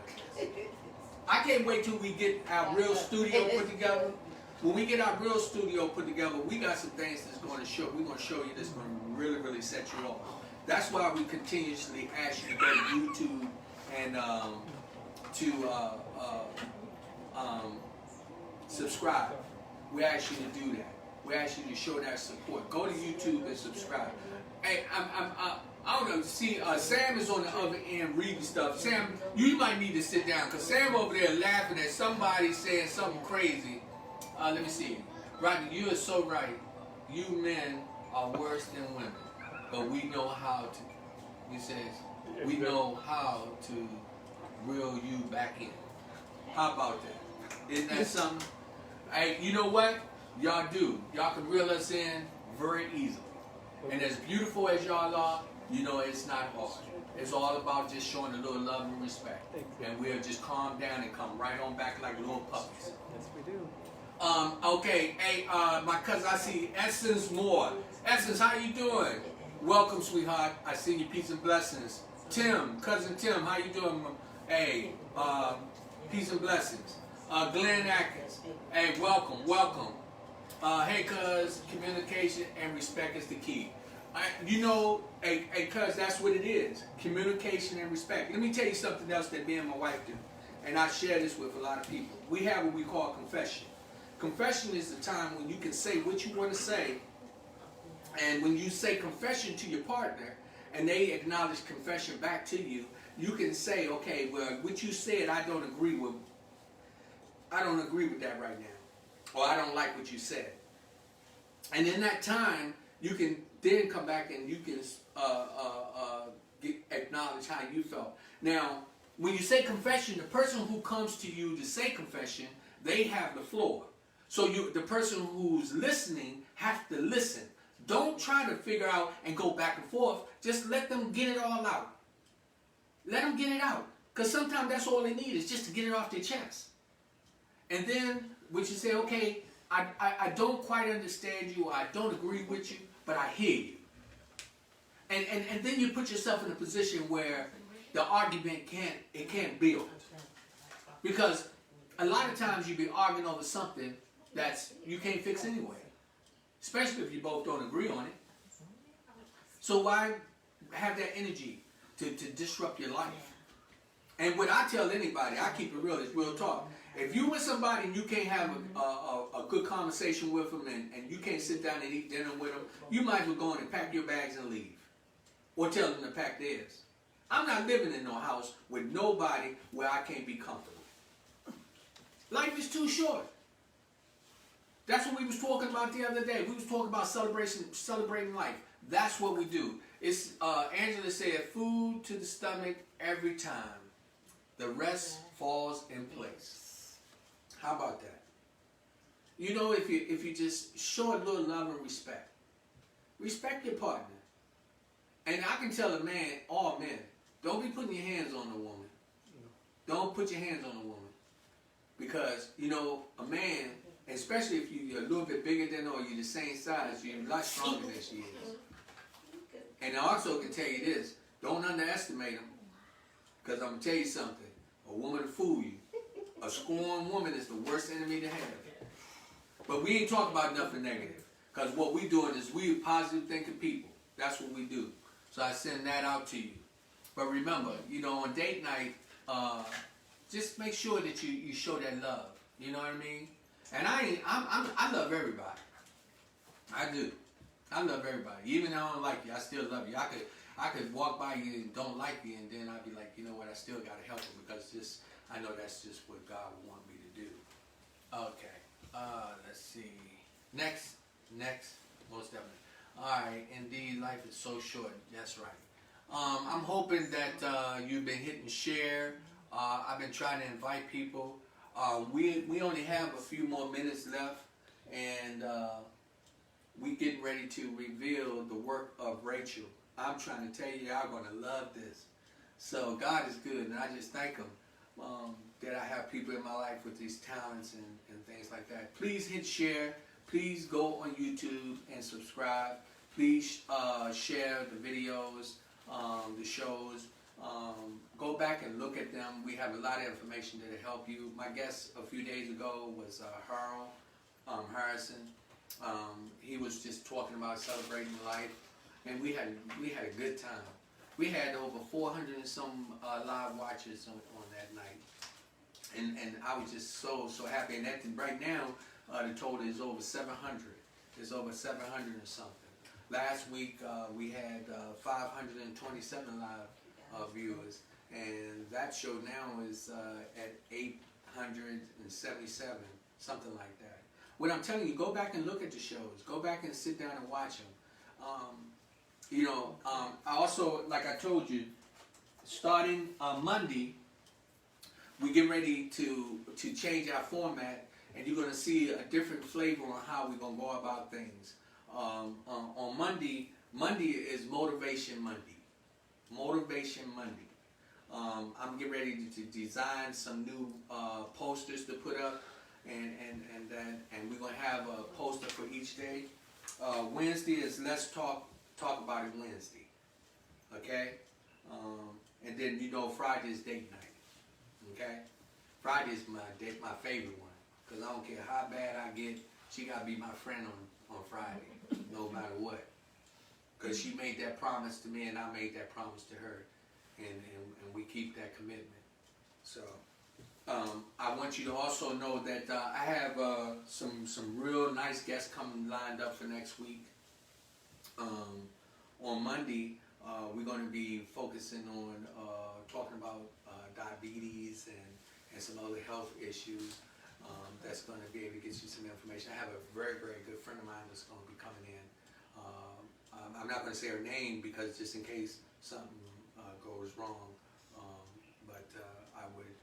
I can't wait till we get our real studio put together. when we get our real studio put together, we got some things that's going to show. We're going to show you that's going to really, really set you off. That's why we continuously ask you to go to YouTube and subscribe. We ask you to do that. We ask you to show that support. Go to YouTube and subscribe. Hey, I don't know. See, Sam is on the other end reading stuff. Sam, you might need to sit down because Sam over there laughing at somebody saying something crazy. Let me see. Rodney, you are so right. You men are worse than women, but we know how to. He says we know how to reel you back in. How about that? Isn't that something? Hey, you know what? Y'all do. Y'all can reel us in very easily. And as beautiful as y'all are, you know it's not hard. It's all about just showing a little love and respect. And we'll just calm down and come right on back like little puppies. Yes, we do. Okay, hey, my cousin, I see Essence Moore. Essence, how you doing? Welcome, sweetheart. I see you, peace and blessings. Tim, cousin Tim, how you doing? Hey, peace and blessings. Glenn Atkins, hey, welcome. Hey, cuz, communication and respect is the key. You know, hey, cuz, that's what it is. Communication and respect. Let me tell you something else that me and my wife do. And I share this with a lot of people. We have what we call confession. Confession is the time when you can say what you want to say. And when you say confession to your partner, and they acknowledge confession back to you, you can say, okay, well, what you said, I don't agree with that right now. Or I don't like what you said. And in that time, you can then come back and you can acknowledge how you felt. Now, when you say confession, the person who comes to you to say confession, they have the floor. So the person who's listening has to listen. Don't try to figure out and go back and forth. Just let them get it all out. Let them get it out. Because sometimes that's all they need is just to get it off their chest. And then, when you say, okay, I don't quite understand you, or I don't agree with you, but I hear you. And then you put yourself in a position where the argument can't build. Because a lot of times you be arguing over something that's you can't fix anyway. Especially if you both don't agree on it. So why have that energy to disrupt your life? And what I tell anybody, I keep it real, it's real talk. If you with somebody and you can't have a good conversation with them and you can't sit down and eat dinner with them, you might as well go in and pack your bags and leave. Or tell them to pack theirs. I'm not living in no house with nobody where I can't be comfortable. Life is too short. That's what we was talking about the other day. We was talking about celebrating life. That's what we do. It's Angela said, food to the stomach every time. The rest falls in place. How about that? You know, if you just show a little love and respect your partner. And I can tell a man, all men, don't be putting your hands on a woman. Don't put your hands on a woman. Because, you know, a man, especially if you're a little bit bigger than her or you're the same size, you're a lot stronger than she is. And I also can tell you this, don't underestimate them. Because I'm going to tell you something, a woman will fool you. A scorned woman is the worst enemy to have. But we ain't talking about nothing negative. Because what we doing is we positive thinking people. That's what we do. So I send that out to you. But remember, you know, on date night, just make sure that you show that love. You know what I mean? And I love everybody. I do. I love everybody. Even though I don't like you, I still love you. I could walk by you and don't like you, and then I'd be like, you know what? I still gotta help you because I know that's just what God would want me to do. Okay. Let's see. Next, most definitely. All right. Indeed, life is so short. That's right. I'm hoping that you've been hitting share. I've been trying to invite people. We only have a few more minutes left, and we getting ready to reveal the work of Rachel. I'm trying to tell you, y'all gonna love this. So God is good, and I just thank Him that I have people in my life with these talents and things like that. Please hit share. Please go on YouTube and subscribe. Please share the videos, the shows. Go back and look at them. We have a lot of information that'll help you. My guest a few days ago was Harold Harrison. He was just talking about celebrating life, and we had a good time. We had over 400 and some live watchers on that night, and I was just so happy. And that right now, the total is over 700. It's over 700 and something. Last week we had 527 live viewers, and that show now is at 877, something like that. What I'm telling you, go back and look at the shows. Go back and sit down and watch them. I also, like I told you, starting Monday, we get ready to change our format, and you're going to see a different flavor on how we're going to go about things. On Monday is Motivation Monday. Motivation Monday. I'm getting ready to design some new posters to put up, and we're gonna have a poster for each day. Wednesday is Let's Talk About It Wednesday. Okay, and then Friday is Date Night. Okay, Friday is my favorite one, because I don't care how bad I get, she gotta be my friend on Friday, no matter what. Because she made that promise to me, and I made that promise to her, and we keep that commitment. So I want you to also know that I have some real nice guests coming lined up for next week. On Monday, we're going to be focusing on talking about diabetes and some other health issues. That's going to be able to get you some information. I have a very, very good friend of mine that's going to be coming in. I'm not going to say her name because just in case something goes wrong, but I would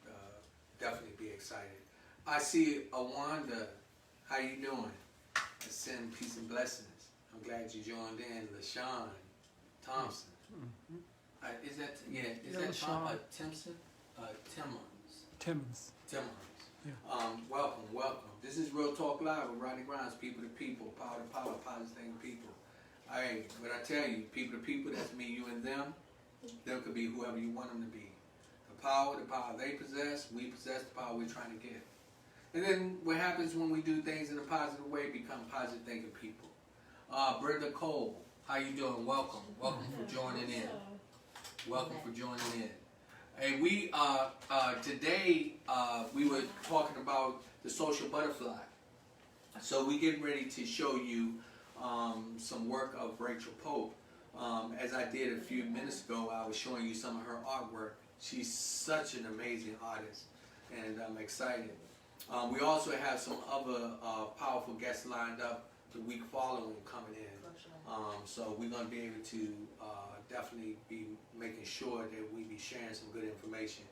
definitely be excited. I see Awanda. How you doing? I send peace and blessings. I'm glad you joined in. LaShawn Thompson. Is that Timpson? Timmons. Yeah. Welcome. This is Real Talk Live with Rodney Grimes, people to people, power to power, positive thinking people. Hey, what I tell you, people to people, that's me, you, and them. Them could be whoever you want them to be. The power they possess, we possess the power we're trying to get. And then what happens when we do things in a positive way, become positive thinking people. Brenda Cole, how you doing? Welcome for joining in. Welcome for joining in. Hey, we today we were talking about the social butterfly. So we getting ready to show you some work of Rachel Pope. As I did a few minutes ago, I was showing you some of her artwork. She's such an amazing artist, and I'm excited. We also have some other powerful guests lined up the week following coming in. So we're going to be able to definitely be making sure that we be sharing some good information.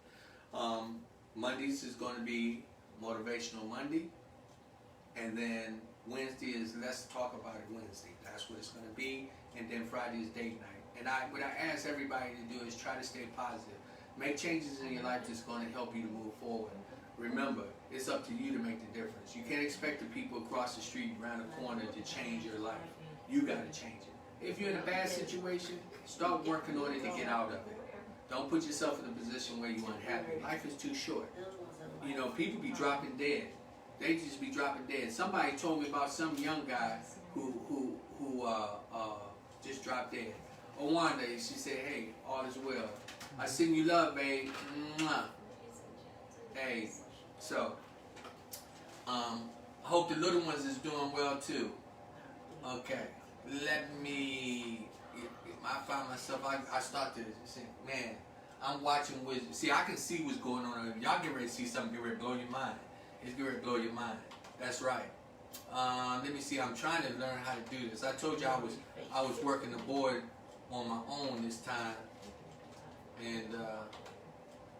Mondays is going to be Motivational Monday, and then Wednesday is Let's Talk About It Wednesday. That's what it's going to be. And then Friday is Date Night. And what I ask everybody to do is try to stay positive. Make changes in your life that's going to help you to move forward. Remember, it's up to you to make the difference. You can't expect the people across the street, around the corner to change your life. You got to change it. If you're in a bad situation, start working on it to get out of it. Don't put yourself in a position where you're unhappy. Life is too short. People be dropping dead. They just be dropping dead. Somebody told me about some young guy who just dropped dead. Awanda, she said, hey, all is well. I send you love, babe. Mwah. Hey, so, hope the little ones is doing well too. Okay, I find myself, I start to say, man, I'm watching see, I can see what's going on. Y'all get ready to see something, get ready to blow your mind. It's get ready to blow your mind. That's right. Let me see, I'm trying to learn how to do this. I told you I was working the board on my own this time, and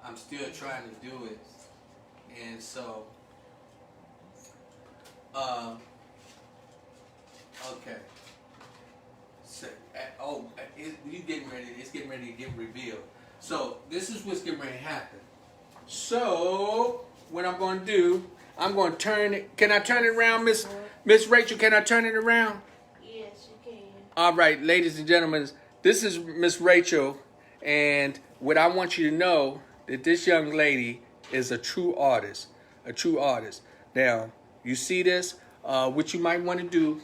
I'm still trying to do it. And so, okay. So, it's getting ready to get revealed. So, this is what's getting ready to happen. So, what I'm going to do, I'm going to turn it. Can I turn it around, Miss Rachel? Can I turn it around? Yes, you can. All right, ladies and gentlemen, this is Miss Rachel, and what I want you to know that this young lady is a true artist, Now, you see this? What you might want to do,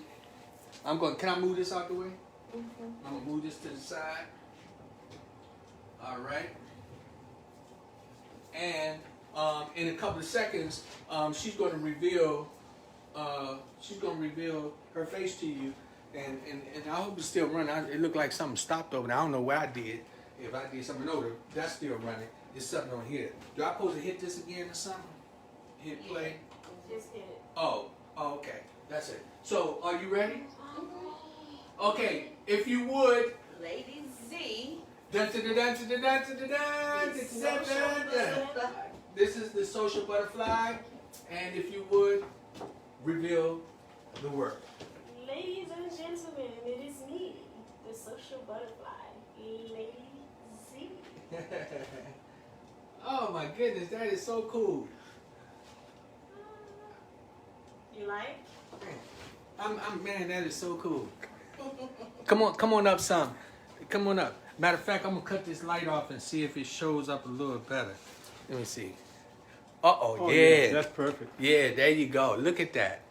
can I move this out the way? I'm going to move this to the side. All right. And in a couple of seconds, she's going to reveal her face to you. And I hope it's still running. It looked like something stopped over there. I don't know what I did. If I did something over, that's still running. There's something on here. Do I supposed to hit this again or something? Hit play? Just hit it. Oh, okay. That's it. So, are you ready? Okay, if you would. Lady Z. Dun, dun, dun, dun, dun, dun, dun, dun, dun, dun, dun, dun. This is the social butterfly. And if you would, reveal the word. Ladies and gentlemen, it is me, the social butterfly, Lady Z. Oh my goodness, that is so cool. You like? Man, that is so cool. Come on up some. Come on up. Matter of fact, I'm gonna cut this light off and see if it shows up a little better. Let me see. Oh, yeah. that's perfect. Yeah, there you go. Look at that.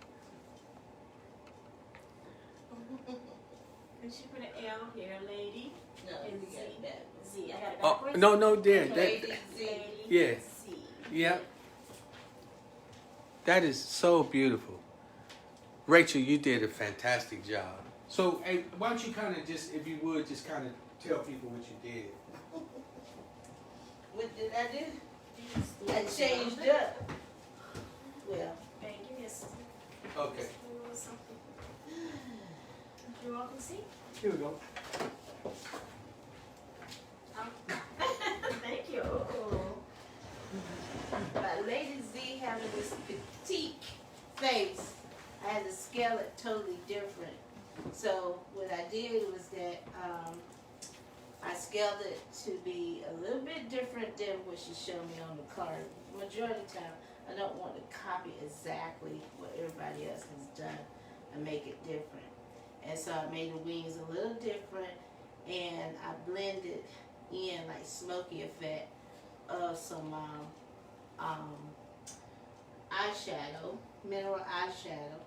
Could you put an L here, lady? No, And you got it back. Z. I got it Oh, backwards? no, there. Lady That, Z. yeah. Z. yeah. That is so beautiful. Rachel, you did a fantastic job. So, hey, why don't you kind of just, if you would, just kind of tell people what you did. What did I do? I changed up. Well, Thank you, yes. Okay. Just a little something. You're welcome, see? Here we go. Thank you. but Lady Z having this petite face, I had to scale it totally different. So what I did was that I scaled it to be a little bit different than what she showed me on the card. Majority of the time, I don't want to copy exactly what everybody else has done and make it different. And so I made the wings a little different, and I blended in like smoky effect of some eyeshadow, mineral eyeshadow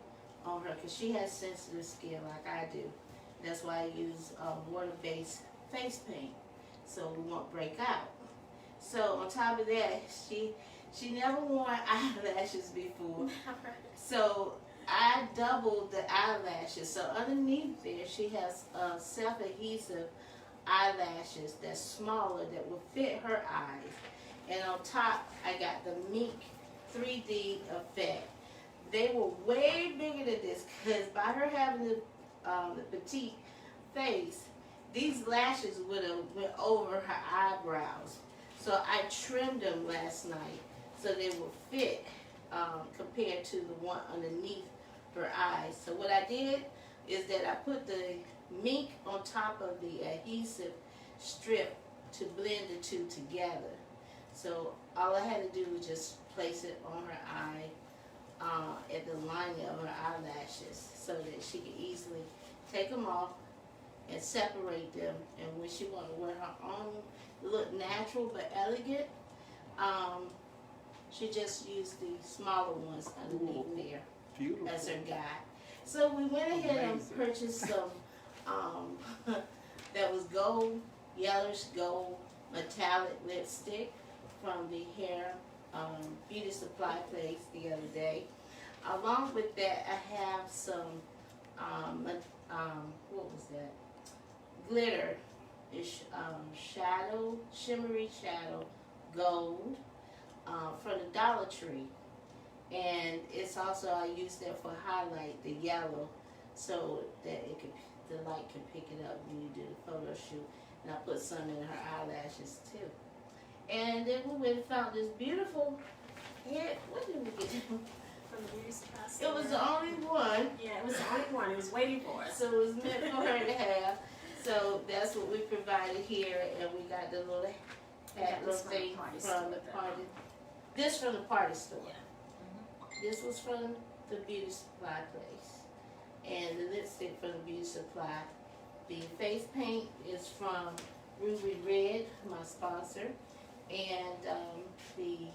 on her, because she has sensitive skin like I do. That's why I use water-based face paint, so we won't break out. So on top of that, she never worn eyelashes before, so I doubled the eyelashes. So underneath there, she has self-adhesive eyelashes that's smaller that will fit her eyes. And on top, I got the Mink 3D effect. They were way bigger than this, because by her having the petite face, these lashes would have went over her eyebrows. So I trimmed them last night so they would fit compared to the one underneath her eyes. So what I did is that I put the Mink on top of the adhesive strip to blend the two together. So all I had to do was just place it on her eye at the lining of her eyelashes so that she could easily take them off and separate them. And when she want to wear her own, look natural but elegant, she just used the smaller ones underneath there Beautiful. as her guide. So we went ahead and purchased some that was gold, yellowish gold metallic lipstick from the hair beauty supply place the other day. Along with that, I have some what was that? Glitter. It's shadow, shimmery shadow, gold from the Dollar Tree. And it's also, I use that for highlight, the yellow, so that it could, the light can pick it up when you do the photo shoot. And I put some in her eyelashes too. And then we went and found this beautiful head. What did we get? From the beauty supply It store. was the only one. Yeah, it was the only one. It was waiting for us. So it was meant for her to have. So that's what we provided here, and we got the little hat, little thing from the party. This from the party store. Yeah. This was from the beauty supply place, and the lipstick from the beauty supply. The face paint is from Ruby Red, my sponsor, and the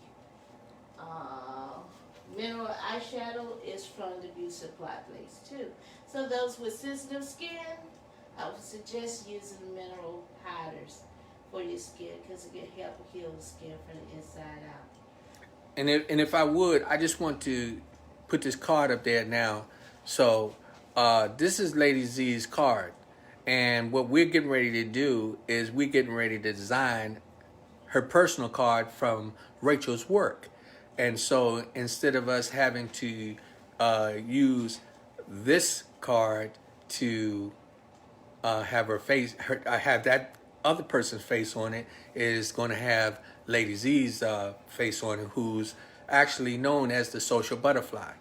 mineral eyeshadow eyeshadow is from the Beauty Supply Place too. So those with sensitive skin, I would suggest using mineral powders for your skin because it can help heal the skin from the inside out. And if I would, I just want to put this card up there now. So this is Lady Z's card. And what we're getting ready to do is we're getting ready to design her personal card from Rachel's work. And so instead of us having to use this card to have her face, have that other person's face on it, is going to have Lady Z's face on it, who's actually known as the social butterfly.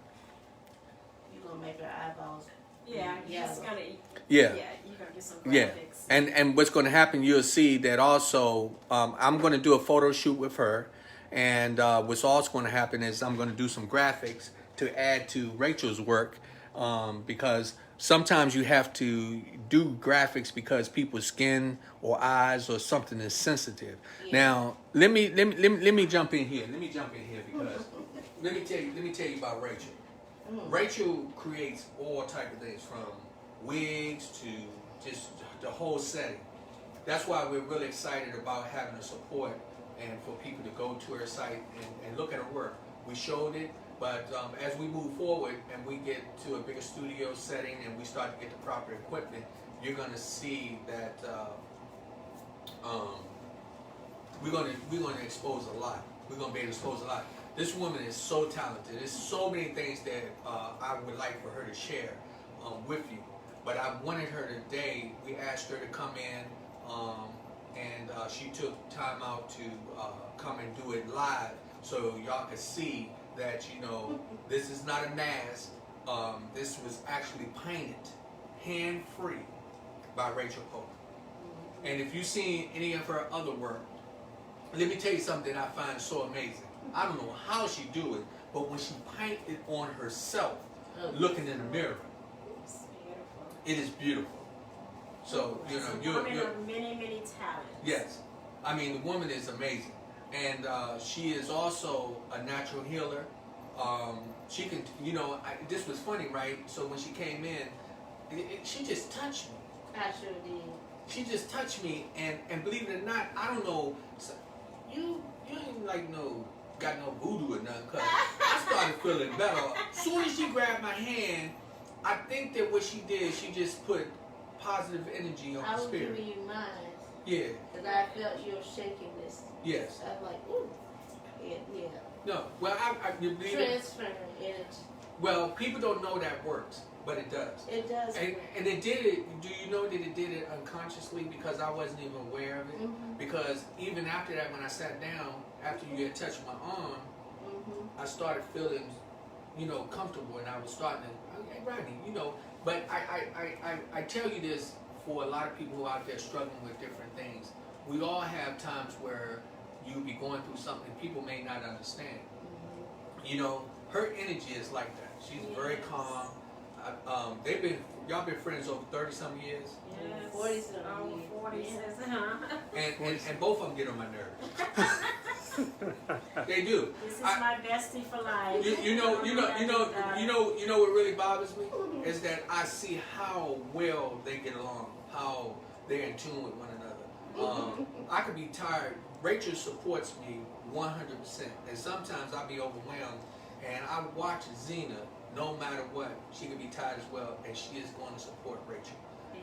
You're going to make her eyeballs. Yeah, you Yeah. just gotta. Yeah. Yeah, you gotta get some Yeah, graphics. and what's going to happen, you'll see that also. I'm going to do a photo shoot with her, and what's also going to happen is I'm going to do some graphics to add to Rachel's work, because sometimes you have to do graphics because people's skin or eyes or something is sensitive. Yeah. Now let me jump in here. Let me jump in here because let me tell you about Rachel. Rachel creates all type of things from wigs to just the whole setting. That's why we're really excited about having the support and for people to go to her site and look at her work. We showed it, but as we move forward and we get to a bigger studio setting and we start to get the proper equipment, you're going to see that we're going to expose a lot. We're going to be able to expose a lot. This woman is so talented. There's so many things that I would like for her to share with you. But I wanted her today. We asked her to come in, and she took time out to come and do it live, so y'all could see that this is not a mask. This was actually painted, hand-free, by Rachel Pope. And if you've seen any of her other work, let me tell you something I find so amazing. I don't know how she do it, but when she paint it on herself, looking in the mirror, It's beautiful. it is beautiful. So It's a you're woman of many, many talents. yes. I mean, the woman is amazing, and she is also a natural healer. She can, this was funny, right? So when she came in, she just touched me. I sure did. She just touched me, and believe it or not, I don't know. You ain't got no voodoo or nothing. 'Cause I started feeling better. As soon as she grabbed my hand, I think that what she did, she just put positive energy on I the was spirit. giving you mine Yeah. because I felt your shakiness. Yes. I'm like, ooh. Yeah. No. Well, I you believe it? Transferring energy. Well, people don't know that works, but it does. It does. And it did it. Do you know that it did it unconsciously because I wasn't even aware of it? Mhm. Because even after that, when I sat down, after you had touched my arm, I started feeling, comfortable, and I was starting to, hey, Rodney, But I tell you this for a lot of people who are out there struggling with different things. We all have times where you be going through something people may not understand. Her energy is like that. She's very calm. Y'all been friends over 30-some years, Yes. 40s Oh, years. 40s. and both of them get on my nerves. They do. This is my bestie for life. You know what really bothers me is that I see how well they get along, how they're in tune with one another. I could be tired. Rachel supports me 100%, and sometimes I'll be overwhelmed, and I watch Zena. No matter what, she can be tired as well, and she is going to support Rachel,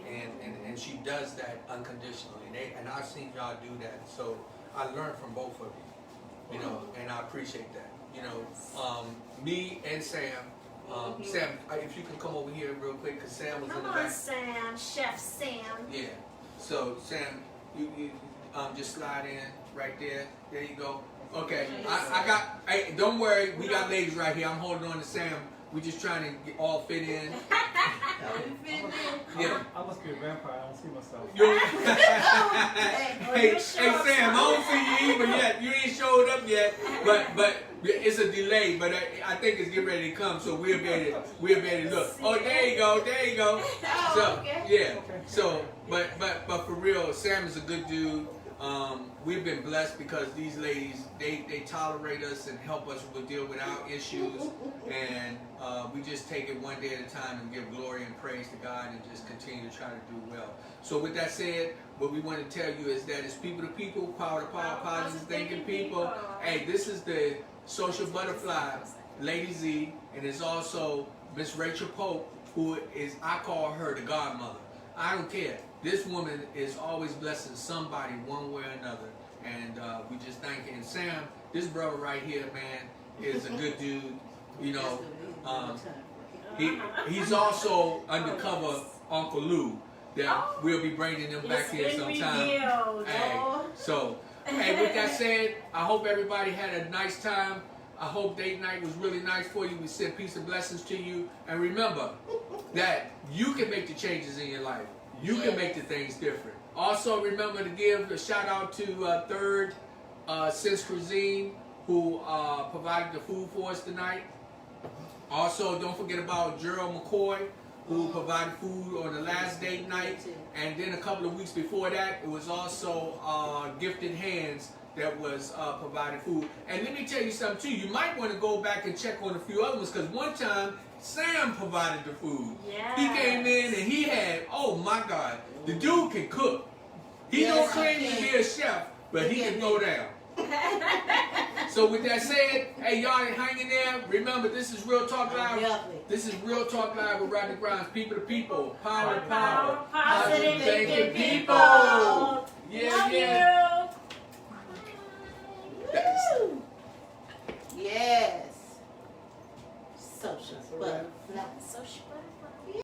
and she does that unconditionally. And I've seen y'all do that, so I learned from both of you, and I appreciate that. Me and Sam. Sam, if you can come over here real quick, because Sam was in Come the on, back. Sam. Chef Sam. Yeah. So Sam, you just slide in right there. There you go. Okay. I got. Hey, don't worry. We got ladies right here. I'm holding on to Sam. We just trying to all fit in. Yeah. I must be a vampire. I don't see myself. Hey, Sam, I don't see you even yet. You ain't showed up yet, but it's a delay. But I think it's getting ready to come, so we'll be able to look. Oh, there you go. So yeah. So, but for real, Sam is a good dude. We've been blessed because these ladies, they tolerate us and help us deal with our issues. And we just take it one day at a time and give glory and praise to God and just continue to try to do well. So with that said, what we want to tell you is that it's people to people, power to power, positive thinking people. Hey, this is the social butterfly, Lady Z, and it's also Miss Rachel Pope, who is, I call her the godmother. I don't care. This woman is always blessing somebody one way or another. And we just thank you. And Sam, this brother right here, man, is a good dude. You know, he's also undercover Uncle Lou. That we'll be bringing them back here sometime. Hey, so, hey, with that said, I hope everybody had a nice time. I hope date night was really nice for you. We send peace and blessings to you. And remember that you can make the changes in your life. You can make the things different. Also, remember to give a shout out to Third Sense Cuisine, who provided the food for us tonight. Also, don't forget about Gerald McCoy, who provided food on the last date night. And then a couple of weeks before that, it was also Gifted Hands that was providing food. And let me tell you something too. You might want to go back and check on a few other ones, because one time Sam provided the food. Yes. He came in and he had, oh my God, the dude can cook. He don't claim to be a chef, but he can go down. So with that said, hey, y'all ain't hanging there. Remember, this is Real Talk Live. This is Real Talk Live with Rodney Grimes. People to people. Power to power. Positive thinking people. Yeah, Love yeah. you.